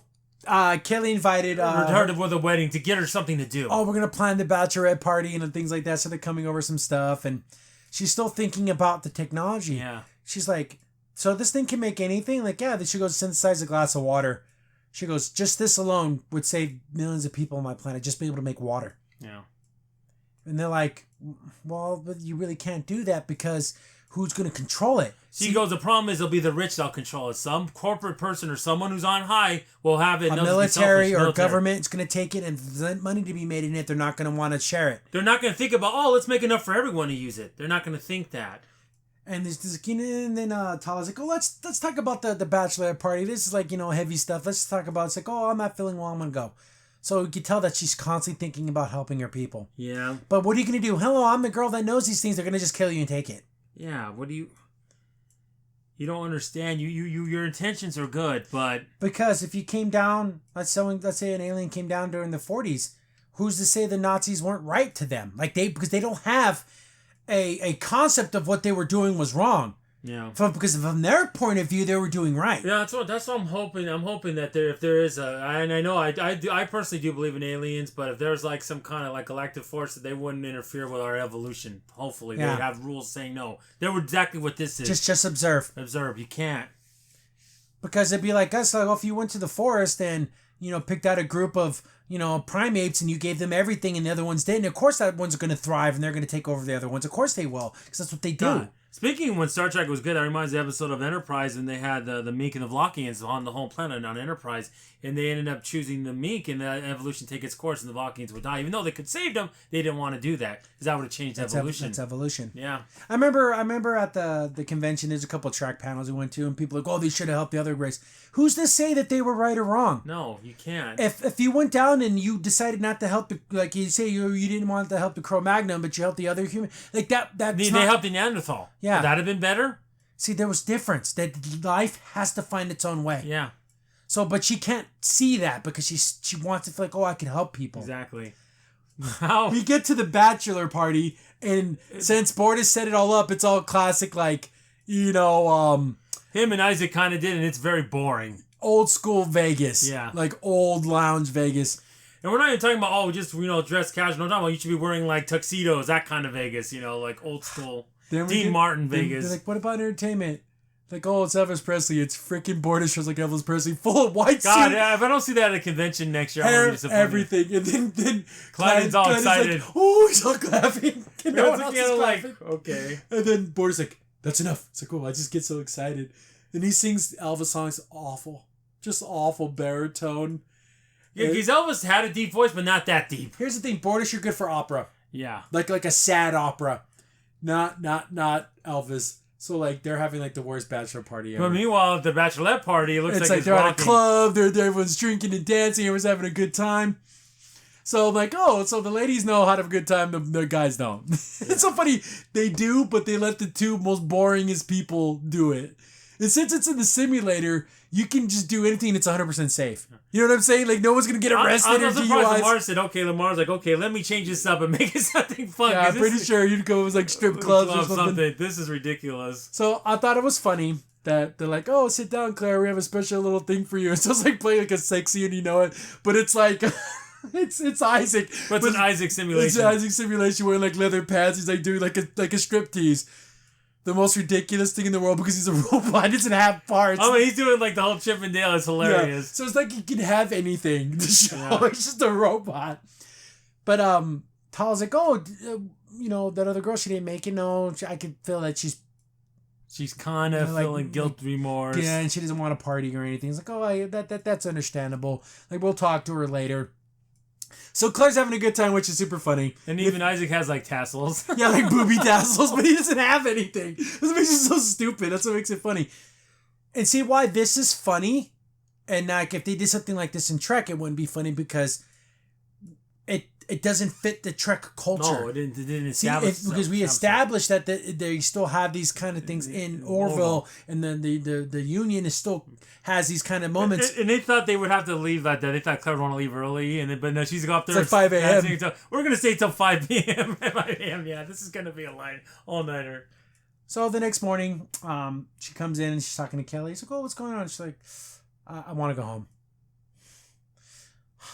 Kelly invited her to the wedding to get her something to do. Oh, we're going to plan the bachelorette party and things like that. So, they're coming over some stuff, and she's still thinking about the technology. Yeah. She's like, so this thing can make anything? Like, yeah. Then she goes, synthesize a glass of water. She goes, just this alone would save millions of people on my planet. Just being able to make water. Yeah. And they're like, well, but you really can't do that because who's going to control it? She goes, the problem is it'll be the rich that'll control it. Some corporate person or someone who's on high will have it. A military or government is going to take it and there's money to be made in it. They're not going to want to share it. They're not going to think about, let's make enough for everyone to use it. They're not going to think that. And then Tala's like, let's talk about the bachelorette party. This is like, heavy stuff. Let's talk about, it's like, I'm not feeling well. I'm going to go. So you can tell that she's constantly thinking about helping her people. Yeah. But what are you going to do? Hello, I'm the girl that knows these things. They're going to just kill you and take it. Yeah. What do you... You don't understand. Your intentions are good, but... Because if you came down, let's say an alien came down during the 40s, who's to say the Nazis weren't right to them? Because they don't have a concept of what they were doing was wrong. Yeah. Because from their point of view, they were doing right. Yeah, that's what I'm hoping. I'm hoping that if there is and I know I personally do believe in aliens, but if there's like some kind of like galactic force that they wouldn't interfere with our evolution, hopefully they would have rules saying no. They're exactly what this is. Just observe. Observe. You can't. Because it'd be like us. Like, if you went to the forest and picked out a group of, primates and you gave them everything and the other ones didn't. Of course that one's going to thrive and they're going to take over the other ones. Of course they will, because that's what they do. God. Speaking of when Star Trek was good, that reminds me of the episode of Enterprise, and they had the mink and the Vlakians on the whole planet on Enterprise, and they ended up choosing the mink and the evolution take its course, and the Vlakians would die. Even though they could save them, they didn't want to do that, because that would have changed evolution. That's evolution. Yeah. I remember at the convention, there's a couple of track panels we went to, and people are like, oh, they should have helped the other race. Who's to say that they were right or wrong? No, you can't. If you went down and you decided not to help, like you say you didn't want to help the Cro-Magnon, but you helped the other human, like that. They helped the Neanderthal. Yeah. Would that have been better? See, there was difference. That life has to find its own way. Yeah. So, but she can't see that because she wants to feel like, oh, I can help people. Exactly. How we get to the bachelor party, and since Bortus set it all up, it's all classic, like, him and Isaac kind of did, and it's very boring. Old school Vegas. Yeah. Like old lounge Vegas. And we're not even talking about, just, dress casual. No, you should be wearing, like, tuxedos, that kind of Vegas, like old school. Dean Martin Vegas. They're like, what about entertainment? Like, oh, it's Elvis Presley. It's freaking Bortus shows like Elvis Presley, full of white suit. God, yeah, if I don't see that at a convention next year, I'm going to be disappointed. Everything. And then Clyde's all excited. Like, oh, he's all clapping. And no one else is clapping. Okay. And then Bortus like, that's enough. It's like, oh, I just get so excited. And he sings Elvis songs awful. Just awful baritone. Yeah, because Elvis had a deep voice, but not that deep. Here's the thing, Bortus, you're good for opera. Yeah. Like a sad opera. Not Elvis. So, like, they're having, like, the worst bachelor party ever. But meanwhile, at the bachelorette party, it looks it's like they're at a club, everyone's drinking and dancing, everyone's having a good time. So, I'm like, oh, so the ladies know how to have a good time, the guys don't. Yeah. It's so funny. They do, but they let the two most boringest people do it. And since it's in the simulator, you can just do anything that's 100% safe. You know what I'm saying? Like, no one's going to get arrested I'm surprised Lamarr said, Lamarr's like, okay, let me change this up and make it something fun. Yeah, I'm pretty sure you'd go with, like, strip clubs or something. This is ridiculous. So, I thought it was funny that they're like, oh, sit down, Claire, we have a special little thing for you. So, it's like playing, like, a sex scene, it. But it's like... It's Isaac. But it's an Isaac simulation. It's an Isaac simulation wearing, like, leather pants. He's, like, doing, like a striptease. The most ridiculous thing in the world because he's a robot. He doesn't have parts. Oh, he's doing like the whole Chip and Dale. It's hilarious. Yeah. So it's like he can have anything to show. Yeah. He's just a robot. But Tal's like, oh, that other girl, she didn't make it. No, I could feel that she's kind of feeling guilt, remorse. Yeah, and she doesn't want to party or anything. It's like, oh, that's understandable. Like, we'll talk to her later. So Claire's having a good time, which is super funny. And even Isaac has like tassels. Yeah, like booby tassels, but he doesn't have anything. This makes it so stupid. That's what makes it funny. And see why this is funny? And like if they did something like this in Trek, it wouldn't be funny because it doesn't fit the Trek culture. No, it didn't establish. Because we established that they still have these kind of things in Orville, and then the Union is still has these kind of moments. And they thought they would have to leave like that. They thought Claire would want to leave early, but no, she's up there. It's like 5 a.m. We're going to stay till 5 p.m. 5 a.m. Yeah, this is going to be a line all-nighter. So the next morning, she comes in and she's talking to Kelly. She's like, oh, what's going on? She's like, I want to go home.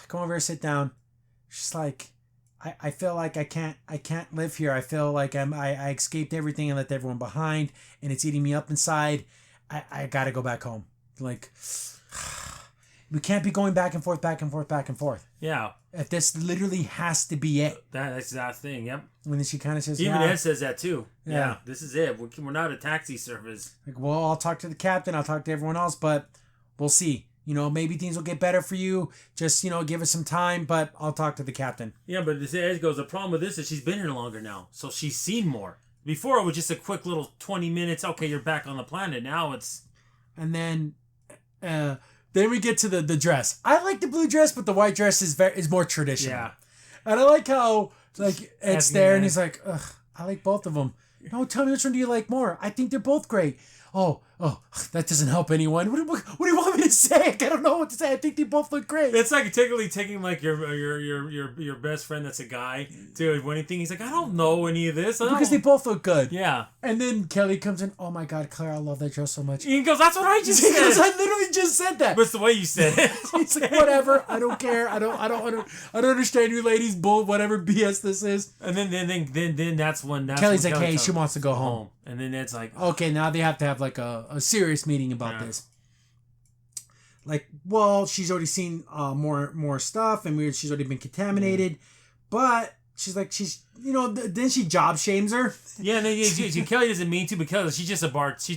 Come over here, sit down. She's like, I feel like I can't live here. I feel like I escaped everything and left everyone behind, and it's eating me up inside. I gotta go back home. Like, we can't be going back and forth. Yeah. If this literally has to be it. That's that thing, yep. And then she kind of says, even Ed says that too. Yeah. This is it. We're not a taxi service. Like, well, I'll talk to the captain. I'll talk to everyone else, but we'll see. Maybe things will get better for you. Just, give us some time, but I'll talk to the captain. Yeah, but Ed goes, the problem with this is she's been here longer now, so she's seen more. Before, it was just a quick little 20 minutes. Okay, you're back on the planet. Now it's... And then we get to the dress. I like the blue dress, but the white dress is more traditional. Yeah. And I like how, like, Ed's there, and he's like, ugh, I like both of them. No, tell me which one do you like more? I think they're both great. Oh, that doesn't help anyone. What do you want me to say? I don't know what to say. I think they both look great. It's like technically taking like your best friend that's a guy to anything. He's like, I don't know any of this. Because they both look good. Yeah. And then Kelly comes in. Oh my God, Claire, I love that dress so much. He goes, that's what I just said. Because I literally just said that. But it's the way you said it. He's like, whatever. I don't care. I don't understand you ladies. Bull, whatever BS this is. And then that's when Kelly's like, hey, she wants to go home. And then it's like, okay, now they have to have like a serious meeting about this. like, well, she's already seen more stuff, and she's already been contaminated, but she's then she job shames her. Yeah, no, Kelly doesn't mean to, because she's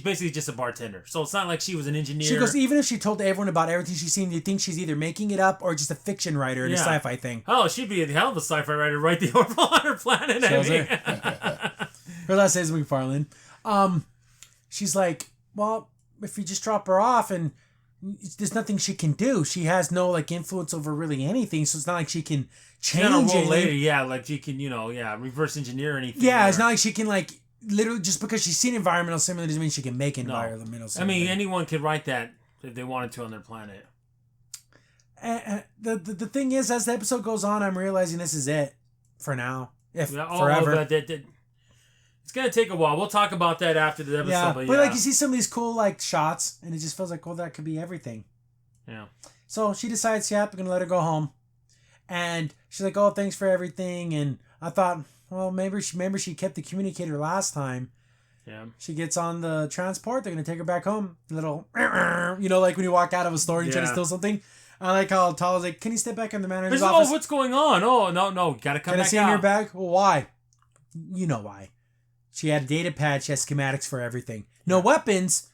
basically just a bartender. So it's not like she was an engineer. She goes, even if she told everyone about everything she's seen, you think she's either making it up or just a fiction writer in a sci-fi thing. Oh, she'd be a hell of a sci-fi writer, right? The Orville on her planet. Her last name is McFarlane. She's like, well, if you just drop her off, and there's nothing she can do. She has no like influence over really anything, so it's not like she can change it later. Yeah, like she can, reverse engineer anything. Yeah, it's not like she can like literally just because she's seen environmental similar doesn't mean she can make environmental similar. I mean, anyone could write that if they wanted to on their planet. The thing is, as the episode goes on, I'm realizing this is it for now. Forever. It's gonna take a while. We'll talk about that after the episode. Yeah, but like you see some of these cool like shots, and it just feels like, well, that could be everything. Yeah. So she decides, we're gonna let her go home, and she's like, oh, thanks for everything. And I thought, well, maybe she kept the communicator last time. Yeah. She gets on the transport. They're gonna take her back home. Little, like when you walk out of a store and you try to steal something. I like how Tala's like, can you step back in the manager's office? Oh, what's going on? Oh, no, gotta come back out. Can I see in your bag? Well, why? You know why. She had a data pad. She has schematics for everything. No weapons,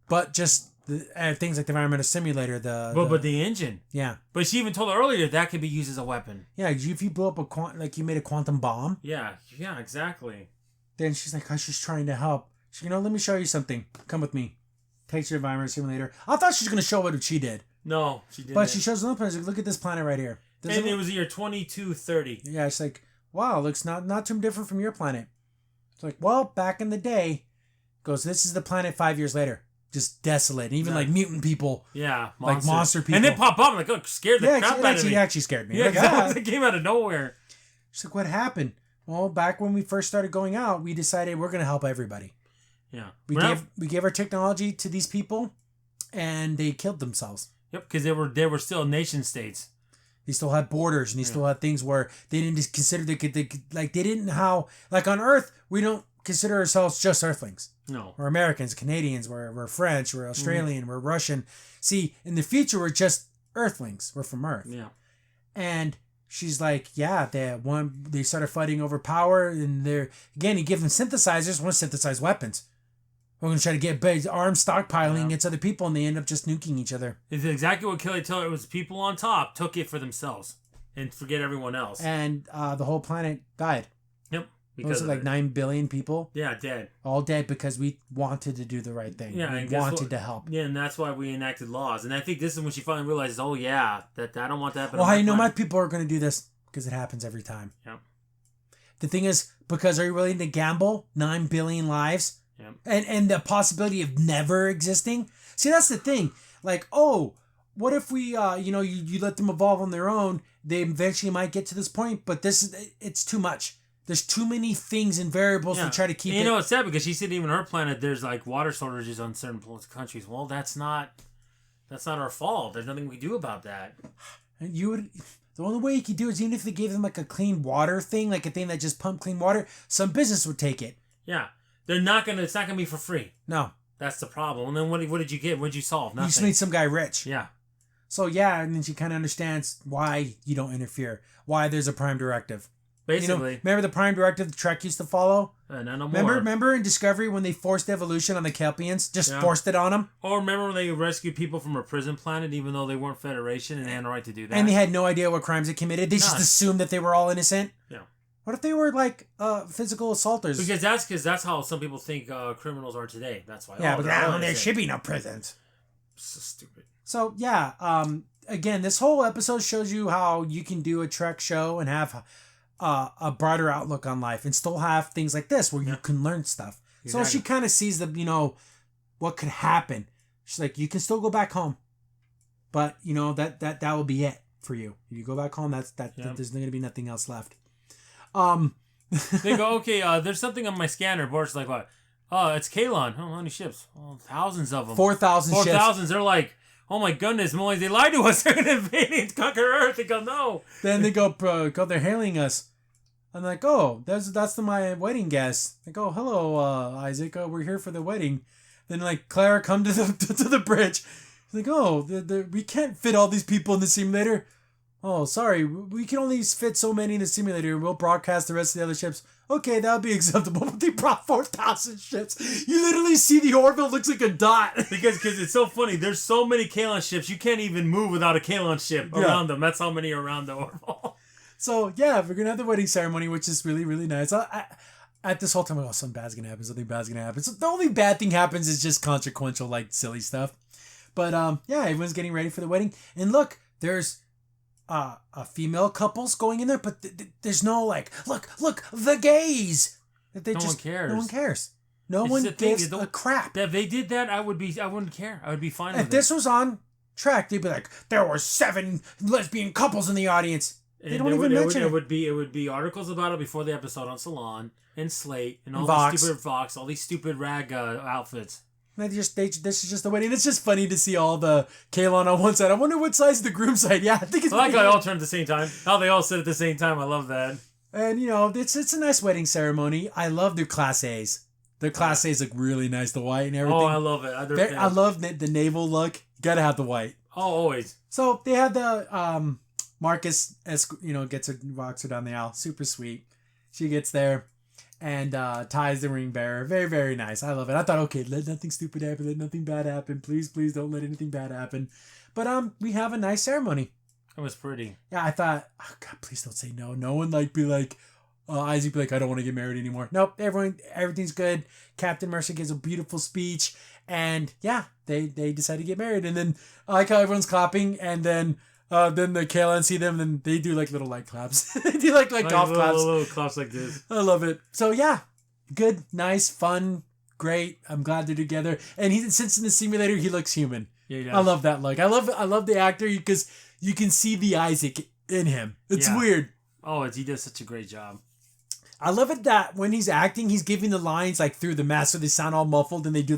but just things like the environmental simulator. But the engine. Yeah. But she even told her earlier that could be used as a weapon. Yeah, if you blow up you made a quantum bomb. Yeah, exactly. Then she's like, I was just trying to help. She's let me show you something. Come with me. Takes her environmental simulator. I thought she was going to show what she did. No, she didn't. But she shows another planet. Like, look at this planet right here. It was the year 2230. Yeah, it's like, wow, looks not too different from your planet. It's like, well, back in the day, goes, this is the planet 5 years later. Just desolate. Even like mutant people. Yeah. Like monster people. And they pop up like, scared the crap out of me. It actually scared me. Yeah, exactly. It came out of nowhere. She's like, what happened? Well, back when we first started going out, we decided we're going to help everybody. Yeah. We gave our technology to these people, and they killed themselves. Yep, because they were still nation states. They still had borders, and they still had things where they didn't just consider they didn't like on Earth we don't consider ourselves just Earthlings. No, we're Americans, Canadians, we're French, we're Australian, we're Russian. See, in the future we're just Earthlings. We're from Earth. Yeah, and she's like, they started fighting over power, and you give them synthesizers, want to synthesize weapons. We're going to try to get big arms stockpiling against other people, and they end up just nuking each other. It's exactly what Kelly told her. It was people on top took it for themselves and forget everyone else. And the whole planet died. Yep. Was it like 9 billion people? Yeah, dead. All dead because we wanted to do the right thing. Yeah, we wanted to help. Yeah, and that's why we enacted laws. And I think this is when she finally realizes, that I don't want that to happen. Well, how you know my people are going to do this? Because it happens every time. Yeah. The thing is, because are you willing to gamble 9 billion lives? Yeah. And the possibility of never existing. See, that's the thing. Like, what if we, you let them evolve on their own? They eventually might get to this point, but it's too much. There's too many things and variables to try to keep. And it's sad because she said even her planet there's like water shortages on certain countries. Well, that's not our fault. There's nothing we can do about that. The only way you could do it is even if they gave them like a clean water thing, like a thing that just pumped clean water, some business would take it. Yeah. It's not gonna be for free. No. That's the problem. And then what did you get? What did you solve? Nothing. You just made some guy rich. Yeah. So and then she kind of understands why you don't interfere. Why there's a prime directive. Basically. Remember the prime directive Trek used to follow? No more. Remember in Discovery when they forced evolution on the Kelpians? Just forced it on them? Or remember when they rescued people from a prison planet even though they weren't Federation and they had no right to do that? And they had no idea what crimes they committed? They just assumed that they were all innocent? Yeah. What if they were like physical assaulters? Because that's how some people think criminals are today. That's why. Yeah, but there should be no prisons. So stupid. So again, this whole episode shows you how you can do a Trek show and have a broader outlook on life and still have things like this where you can learn stuff. Exactly. So she kind of sees what could happen. She's like, you can still go back home, but that will be it for you. If you go back home, there's going to be nothing else left. They go, okay, there's something on my scanner. Boris like, what? Oh, it's Kalon. How many ships? Oh, thousands of them. 4,000 ships. 4,000. They're like, oh my goodness, Molly, they lied to us. They're going to invade and conquer Earth. They go, no. Then they go, they're hailing us. I'm like, that's my wedding guest. They go, hello, Isaac. We're here for the wedding. Then Clara come to the bridge. He's like, oh, we can't fit all these people in the simulator. Oh, sorry, we can only fit so many in the simulator. We'll broadcast the rest of the other ships. Okay, that'll be acceptable. But they brought 4,000 ships. You literally see the Orville looks like a dot. Because it's so funny. There's so many Kalon ships. You can't even move without a Kalon ship around them. That's how many are around the Orville. So, yeah, we're going to have the wedding ceremony, which is really, really nice. At this whole time, oh, something bad's going to happen. Something bad's going to happen. So the only bad thing happens is just consequential, like, silly stuff. But, yeah, everyone's getting ready for the wedding. And look, there's a female couples going in there, but there's no, like, look, the gays. No one cares. No one cares. No one gives a crap. If they did that, I wouldn't care. I would be fine with it. If this was on track, they'd be like, there were 7 lesbian couples in the audience. They don't even mention it. It would be articles about it before the episode on Salon and Slate and all Vox. these stupid Vox, all these stupid rag outfits. This is just the wedding. It's just funny to see all the Kalon on one side. I wonder what side's the groom side. Yeah, I think it's. I like how they all turned at the same time. How they all sit at the same time. I love that. And it's a nice wedding ceremony. I love their Class A's. Their Class A's look really nice. The white and everything. Oh, I love it. I love the naval look. You gotta have the white. Oh, always. So they had the Marcus, walks her down the aisle. Super sweet. She gets there and ties the ring bearer. Very, very nice. I love it. I thought, okay, let nothing stupid happen. Let nothing bad happen. Please, please don't let anything bad happen. But we have a nice ceremony. It was pretty. Yeah, I thought, oh God, please don't say no. No one be like, Isaac be like, I don't want to get married anymore. Nope, everything's good. Captain Mercer gives a beautiful speech. And yeah, they decide to get married. And then I like how everyone's clapping. And then the Kalon see them, and they do like little light claps. They do like golf claps. Little claps like this. I love it. So yeah, good, nice, fun, great. I'm glad they're together. And since in the simulator, he looks human. Yeah, I love that look. I love the actor because you can see the Isaac in him. It's weird. Oh, he does such a great job. I love it that when he's acting, he's giving the lines like through the mask, so they sound all muffled, and they do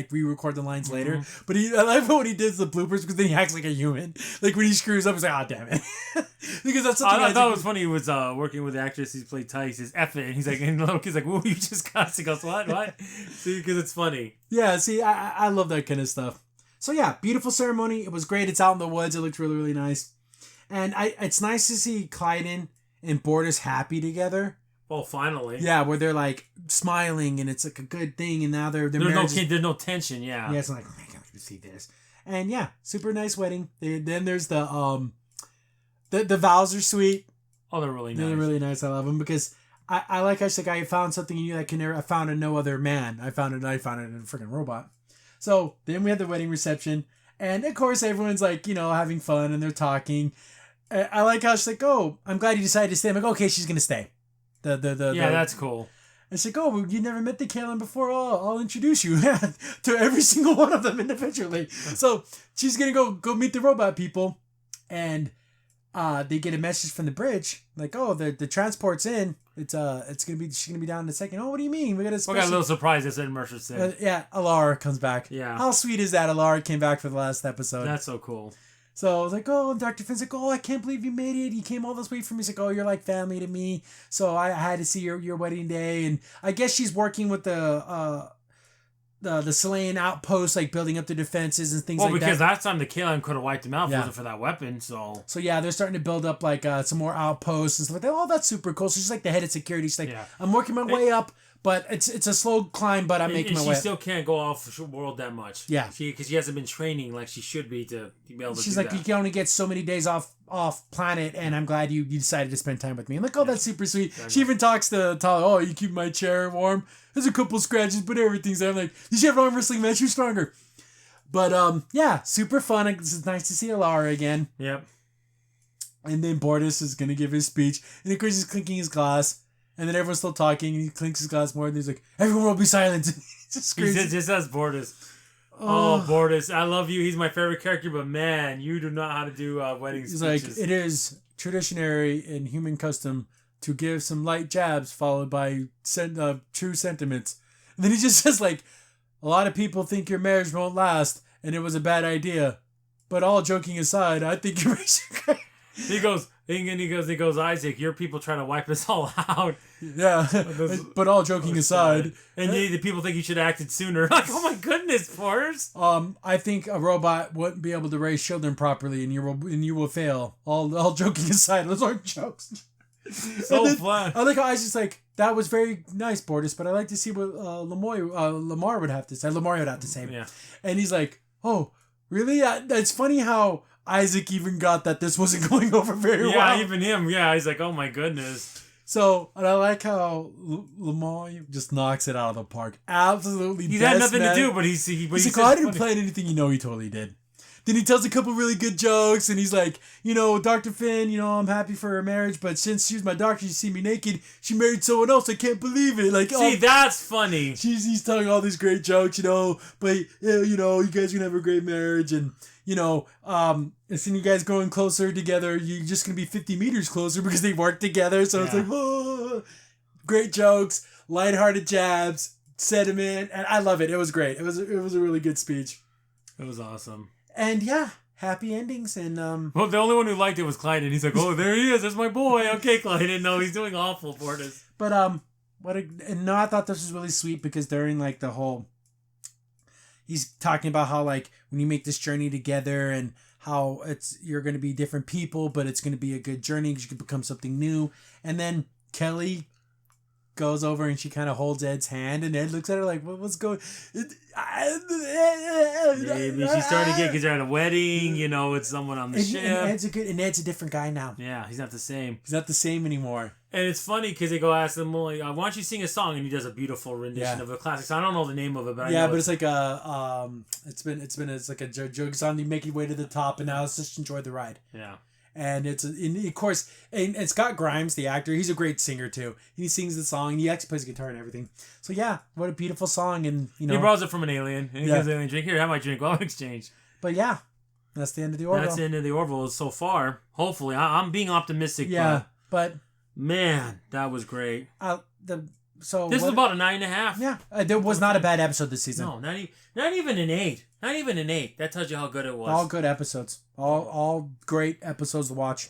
re-record the lines later. But I love it when he does the bloopers because then he acts like a human. Like when he screws up, he's like, "Oh damn it!" Because that's something I thought it was funny. He was working with the actress he played Ty. He says "F it," and he's like, and the little kid's like, "Whoa, you just got?" He goes, "What?" See, because it's funny. Yeah, see, I love that kind of stuff. So yeah, beautiful ceremony. It was great. It's out in the woods. It looked really, really nice, and it's nice to see Clyden and Borders happy together. Oh, finally. Yeah, where they're like smiling and it's like a good thing, and now there's no tension. Yeah. Yeah, it's like, oh my God, I can see this, and yeah, super nice wedding. Then there's the vows are sweet. Oh, they're really nice. They're really nice. I love them because I like how she's like, I found something in you that I found in no other man. I found it in a freaking robot. So then we had the wedding reception, and of course everyone's like, having fun and they're talking. I like how she's like, oh, I'm glad you decided to stay. I'm like, okay, she's gonna stay. That's cool. It's like, oh, you never met the Kalon before. Oh, I'll introduce you to every single one of them individually. So she's gonna go meet the robot people, and they get a message from the bridge like, oh, the transport's in. She's gonna be down in a second. Oh, what do you mean? We got a little surprise. That's what Mercer said. Yeah, Lamarr comes back. Yeah. How sweet is that? Lamarr came back for the last episode. That's so cool. So I was like, oh, Dr. Finn's like, oh, I can't believe you made it. You came all this way from me. He's like, oh, you're like family to me. So I had to see your wedding day. And I guess she's working with the Selayan outpost, like building up the defenses and things like that. Well, because last time the Kalon could have wiped them out if it wasn't for that weapon. So yeah, they're starting to build up like some more outposts and stuff like that. Oh, that's super cool. So she's like the head of security. She's like, I'm working my way up. But it's a slow climb, but I'm making my way. She still can't go off world that much. Yeah. Because she hasn't been training like she should be to be able to She's like, you can only get so many days off planet, and I'm glad you decided to spend time with me. I'm like, oh, that's super sweet. Exactly. She even talks to Tyler, oh, you keep my chair warm. There's a couple scratches, but everything's there. I'm like, did you have an arm wrestling match? You're stronger. But, yeah, super fun. It's nice to see Lamarr again. Yep. And then Borders is going to give his speech, and of course he's clinking his glass. And then everyone's still talking, and he clinks his glass more, and he's like, everyone will be silent. He just screams. He just says Borders. Oh, Borders, I love you. He's my favorite character, but man, you do not know how to do wedding speeches. He's like, it is traditionary and human custom to give some light jabs followed by true sentiments. And then he just says, like, a lot of people think your marriage won't last, and it was a bad idea. But all joking aside, I think your marriage is great. He goes, And he goes, Isaac, your people try to wipe us all out. Yeah, but all joking aside, and the people think you should have acted sooner. Like, oh my goodness, Forrest. I think a robot wouldn't be able to raise children properly, and you will fail. All joking aside, those aren't jokes. So fun. I like how Isaac's like, that was very nice, Bortus, but I'd like to see what Lamarr would have to say. Lamarr would have to say. Yeah. And he's like, oh, really? It's funny how Isaac even got that this wasn't going over very well. Yeah, even him. Yeah, he's like, oh my goodness. So, and I like how Lamarr just knocks it out of the park. Absolutely. He's had nothing to do, but he's like, oh, I didn't plan anything. He totally did. Then he tells a couple really good jokes, and he's like, Dr. Finn, I'm happy for her marriage, but since she was my doctor, she see me naked, she married someone else. I can't believe it. Like, see, that's funny. He's telling all these great jokes, but you guys are gonna have a great marriage, and and seeing you guys growing closer together, you're just gonna be 50 meters closer because they work together. So It's like, oh, great jokes, lighthearted jabs, sentiment, and I love it. It was great. It was a really good speech. It was awesome. And yeah, happy endings. And well, the only one who liked it was Clyde, and he's like, "Oh, there he is. That's my boy." Okay, Clyde. No, he's doing awful for us. But I thought this was really sweet because during like the whole, he's talking about how like when you make this journey together and how you're going to be different people, but it's going to be a good journey because you can become something new. And then Kelly goes over and she kind of holds Ed's hand, and Ed looks at her like, what's going? Maybe she's starting to get because they're at a wedding. It's someone on the ship. And Ed's a different guy now. Yeah, he's not the same. He's not the same anymore. And it's funny because they go ask him, well, why don't you sing a song? And he does a beautiful rendition of a classic song. I don't know the name of it, but I know but it's like it's like a joke song. You make your way to the top, and now let's just enjoy the ride. Yeah. And of course, and Scott Grimes, the actor, he's a great singer too. He sings the song, and he actually plays guitar and everything. So yeah, what a beautiful song, and he borrows it from an alien, and he gives the alien drink. Here, have my drink. Well, exchange. But yeah, that's the end of the Orville. That's the end of the Orville so far. Hopefully, I'm being optimistic. Yeah, but man, that was great. This is about a 9.5. Yeah, there was not a bad episode this season. No, not even an 8. Not even an 8. That tells you how good it was. All good episodes. All great episodes to watch.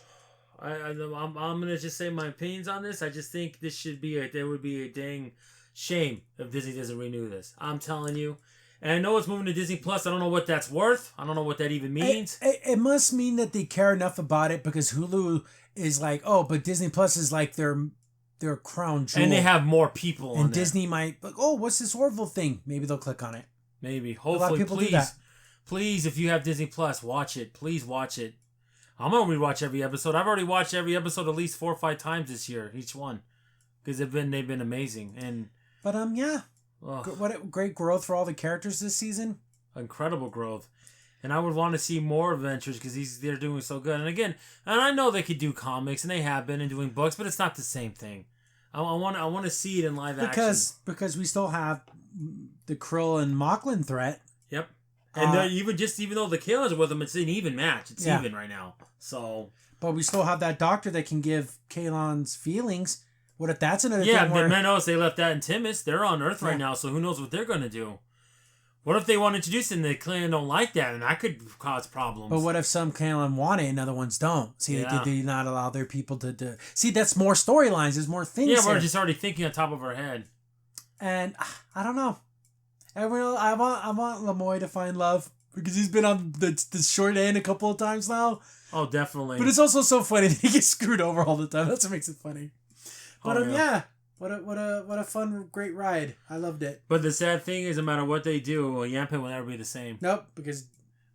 I'm gonna just say my opinions on this. I just think this should be there would be a dang shame if Disney doesn't renew this. I'm telling you. And I know it's moving to Disney Plus. I don't know what that's worth. I don't know what that even means. It must mean that they care enough about it because Hulu is like, oh, but Disney Plus is like their crown jewel. And they have more people on and Disney might, like, oh, what's this Orville thing? Maybe they'll click on it. Maybe. Hopefully, please, if you have Disney Plus, watch it. Please watch it. I'm going to rewatch every episode. I've already watched every episode at least 4 or 5 times this year, each one. Because they've been amazing. But yeah. What a great growth for all the characters this season. Incredible growth. And I would want to see more adventures because they're doing so good. And again, I know they could do comics, and they have been and doing books, but it's not the same thing. I want to see it in live action. Because we still have the Krill and Moclan threat. Yep. And even though the Kalins are with them, it's an even match. It's even right now. So. But we still have that doctor that can give Kalon's feelings. What if that's another thing? Yeah, but Manos, they left that in Timus. They're on Earth right now, so who knows what they're going to do. What if they want to introduce it and the clan don't like that, and that could cause problems? But what if some clan want it and other ones don't? See, did they not allow their people to... See, that's more storylines. There's more things. Yeah, we're just already thinking on top of our head. And I don't know. I want Lamoy to find love because he's been on the short end a couple of times now. Oh, definitely. But it's also so funny that he gets screwed over all the time. That's what makes it funny. But yeah. What a fun, great ride. I loved it. But the sad thing is, no matter what they do, Yampen will never be the same. Nope, because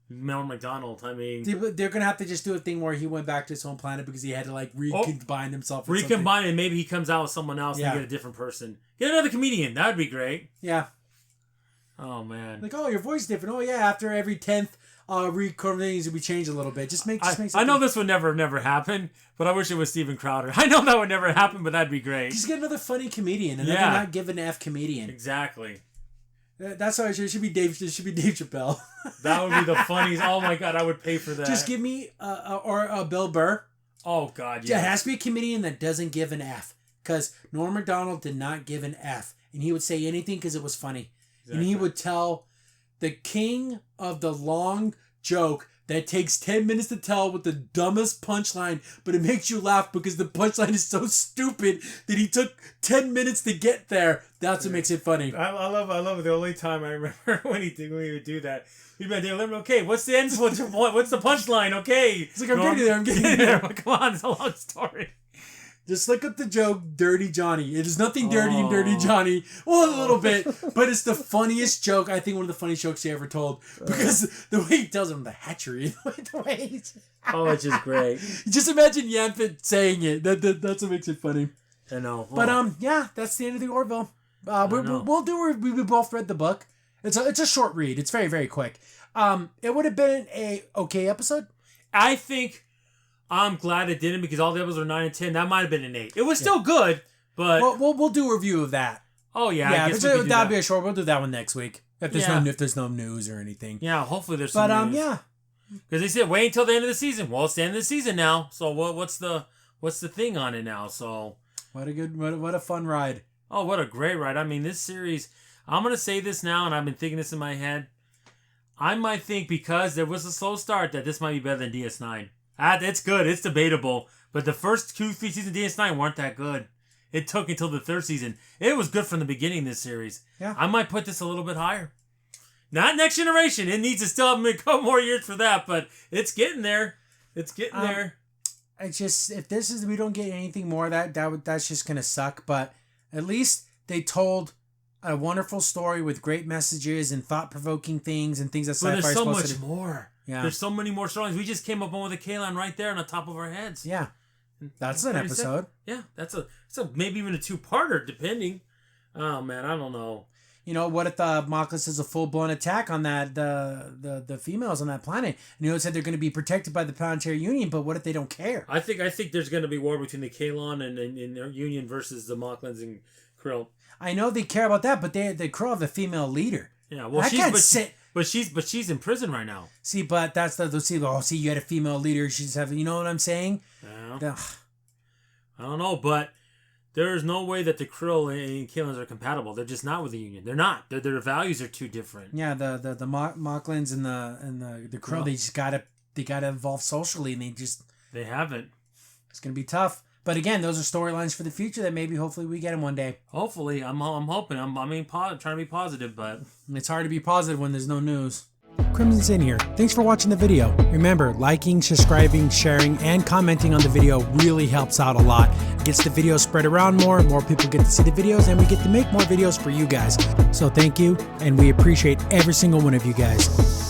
Mel McDonald, I mean... They're going to have to just do a thing where he went back to his home planet because he had to, like, recombine himself. Recombine, and maybe he comes out with someone else and get a different person. Get another comedian. That would be great. Yeah. Oh, man. Like, oh, your voice is different. Oh, yeah, after every 10th recordings, we change a little bit. Just make I know this would never happen, but I wish it was Steven Crowder. I know that would never happen, but that'd be great. Just get another funny comedian, another not given F comedian. Exactly. That's how it should be. Dave Chappelle. That would be the funniest. Oh my god, I would pay for that. Just give me or Bill Burr. Oh god, yeah. It has to be a comedian that doesn't give an F, because Norm Macdonald did not give an F, and he would say anything because it was funny, and he would tell the king of the long joke that takes 10 minutes to tell with the dumbest punchline, but it makes you laugh because the punchline is so stupid that he took 10 minutes to get there. That's what makes it funny. I love it. The only time I remember when he would do that, he'd be like, okay, what's the end? What's the punchline? Okay. It's like, I'm getting there. Come on, it's a long story. Just look up the joke, Dirty Johnny. It is nothing dirty in Dirty Johnny. Well, a little bit, but it's the funniest joke. I think one of the funniest jokes he ever told because the way he tells him the hatchery, the way he's... it's just great. Just imagine Yanfit saying it. That's what makes it funny. I know. But yeah, that's the end of the Orville. We both read the book. It's a short read. It's very, very quick. It would have been a okay episode. I think. I'm glad it didn't because all the episodes are 9 and 10. That might have been an 8. It was still good, but we'll do a review of that. Oh yeah, I guess that'll be a short. We'll do that one next week if there's no news or anything. Yeah, hopefully there's some news. Yeah, because they said wait until the end of the season. Well, it's the end of the season now. So what's the thing on it now? So what a fun ride. Oh, what a great ride! I mean, this series. I'm gonna say this now, and I've been thinking this in my head. I might think because there was a slow start that this might be better than DS9. It's good. It's debatable. But the first 2-3 seasons of DS9 weren't that good. It took until the third season. It was good from the beginning, this series. Yeah. I might put this a little bit higher. Not Next Generation. It needs to still have a couple more years for that, but it's getting there. It's getting there. It's just, if we don't get anything more, that's just going to suck. But at least they told a wonderful story with great messages and thought-provoking things and things that sci-fi is supposed to do. There's so much more. Yeah. There's so many more storylines. We just came up with a Kalan right there on the top of our heads. Yeah. That's an episode. Yeah, that's maybe even a 2-parter, depending. Oh man, I don't know. You know, what if Moclan is a full-blown attack on the females on that planet? And it said they're going to be protected by the Planetary Union, but what if they don't care? I think there's going to be war between the Kalan and their Union versus the Moclans and Krill. I know they care about that, but the Krill have a female leader. Yeah, well, But she's in prison right now. See, but that's you had a female leader. She's having, you know what I'm saying? Yeah. I don't know, but there's no way that the Krill and Kalans are compatible. They're just not with the Union. They're not. Their values are too different. Yeah, the Moclans and the Krill, well, they gotta evolve socially, and they haven't. It's gonna be tough. But again, those are storylines for the future that maybe, hopefully, we get them one day. Hopefully, I'm hoping. I'm trying to be positive, but it's hard to be positive when there's no news. Crimson's in here. Thanks for watching the video. Remember, liking, subscribing, sharing, and commenting on the video really helps out a lot. It gets the video spread around more people get to see the videos, and we get to make more videos for you guys. So thank you, and we appreciate every single one of you guys.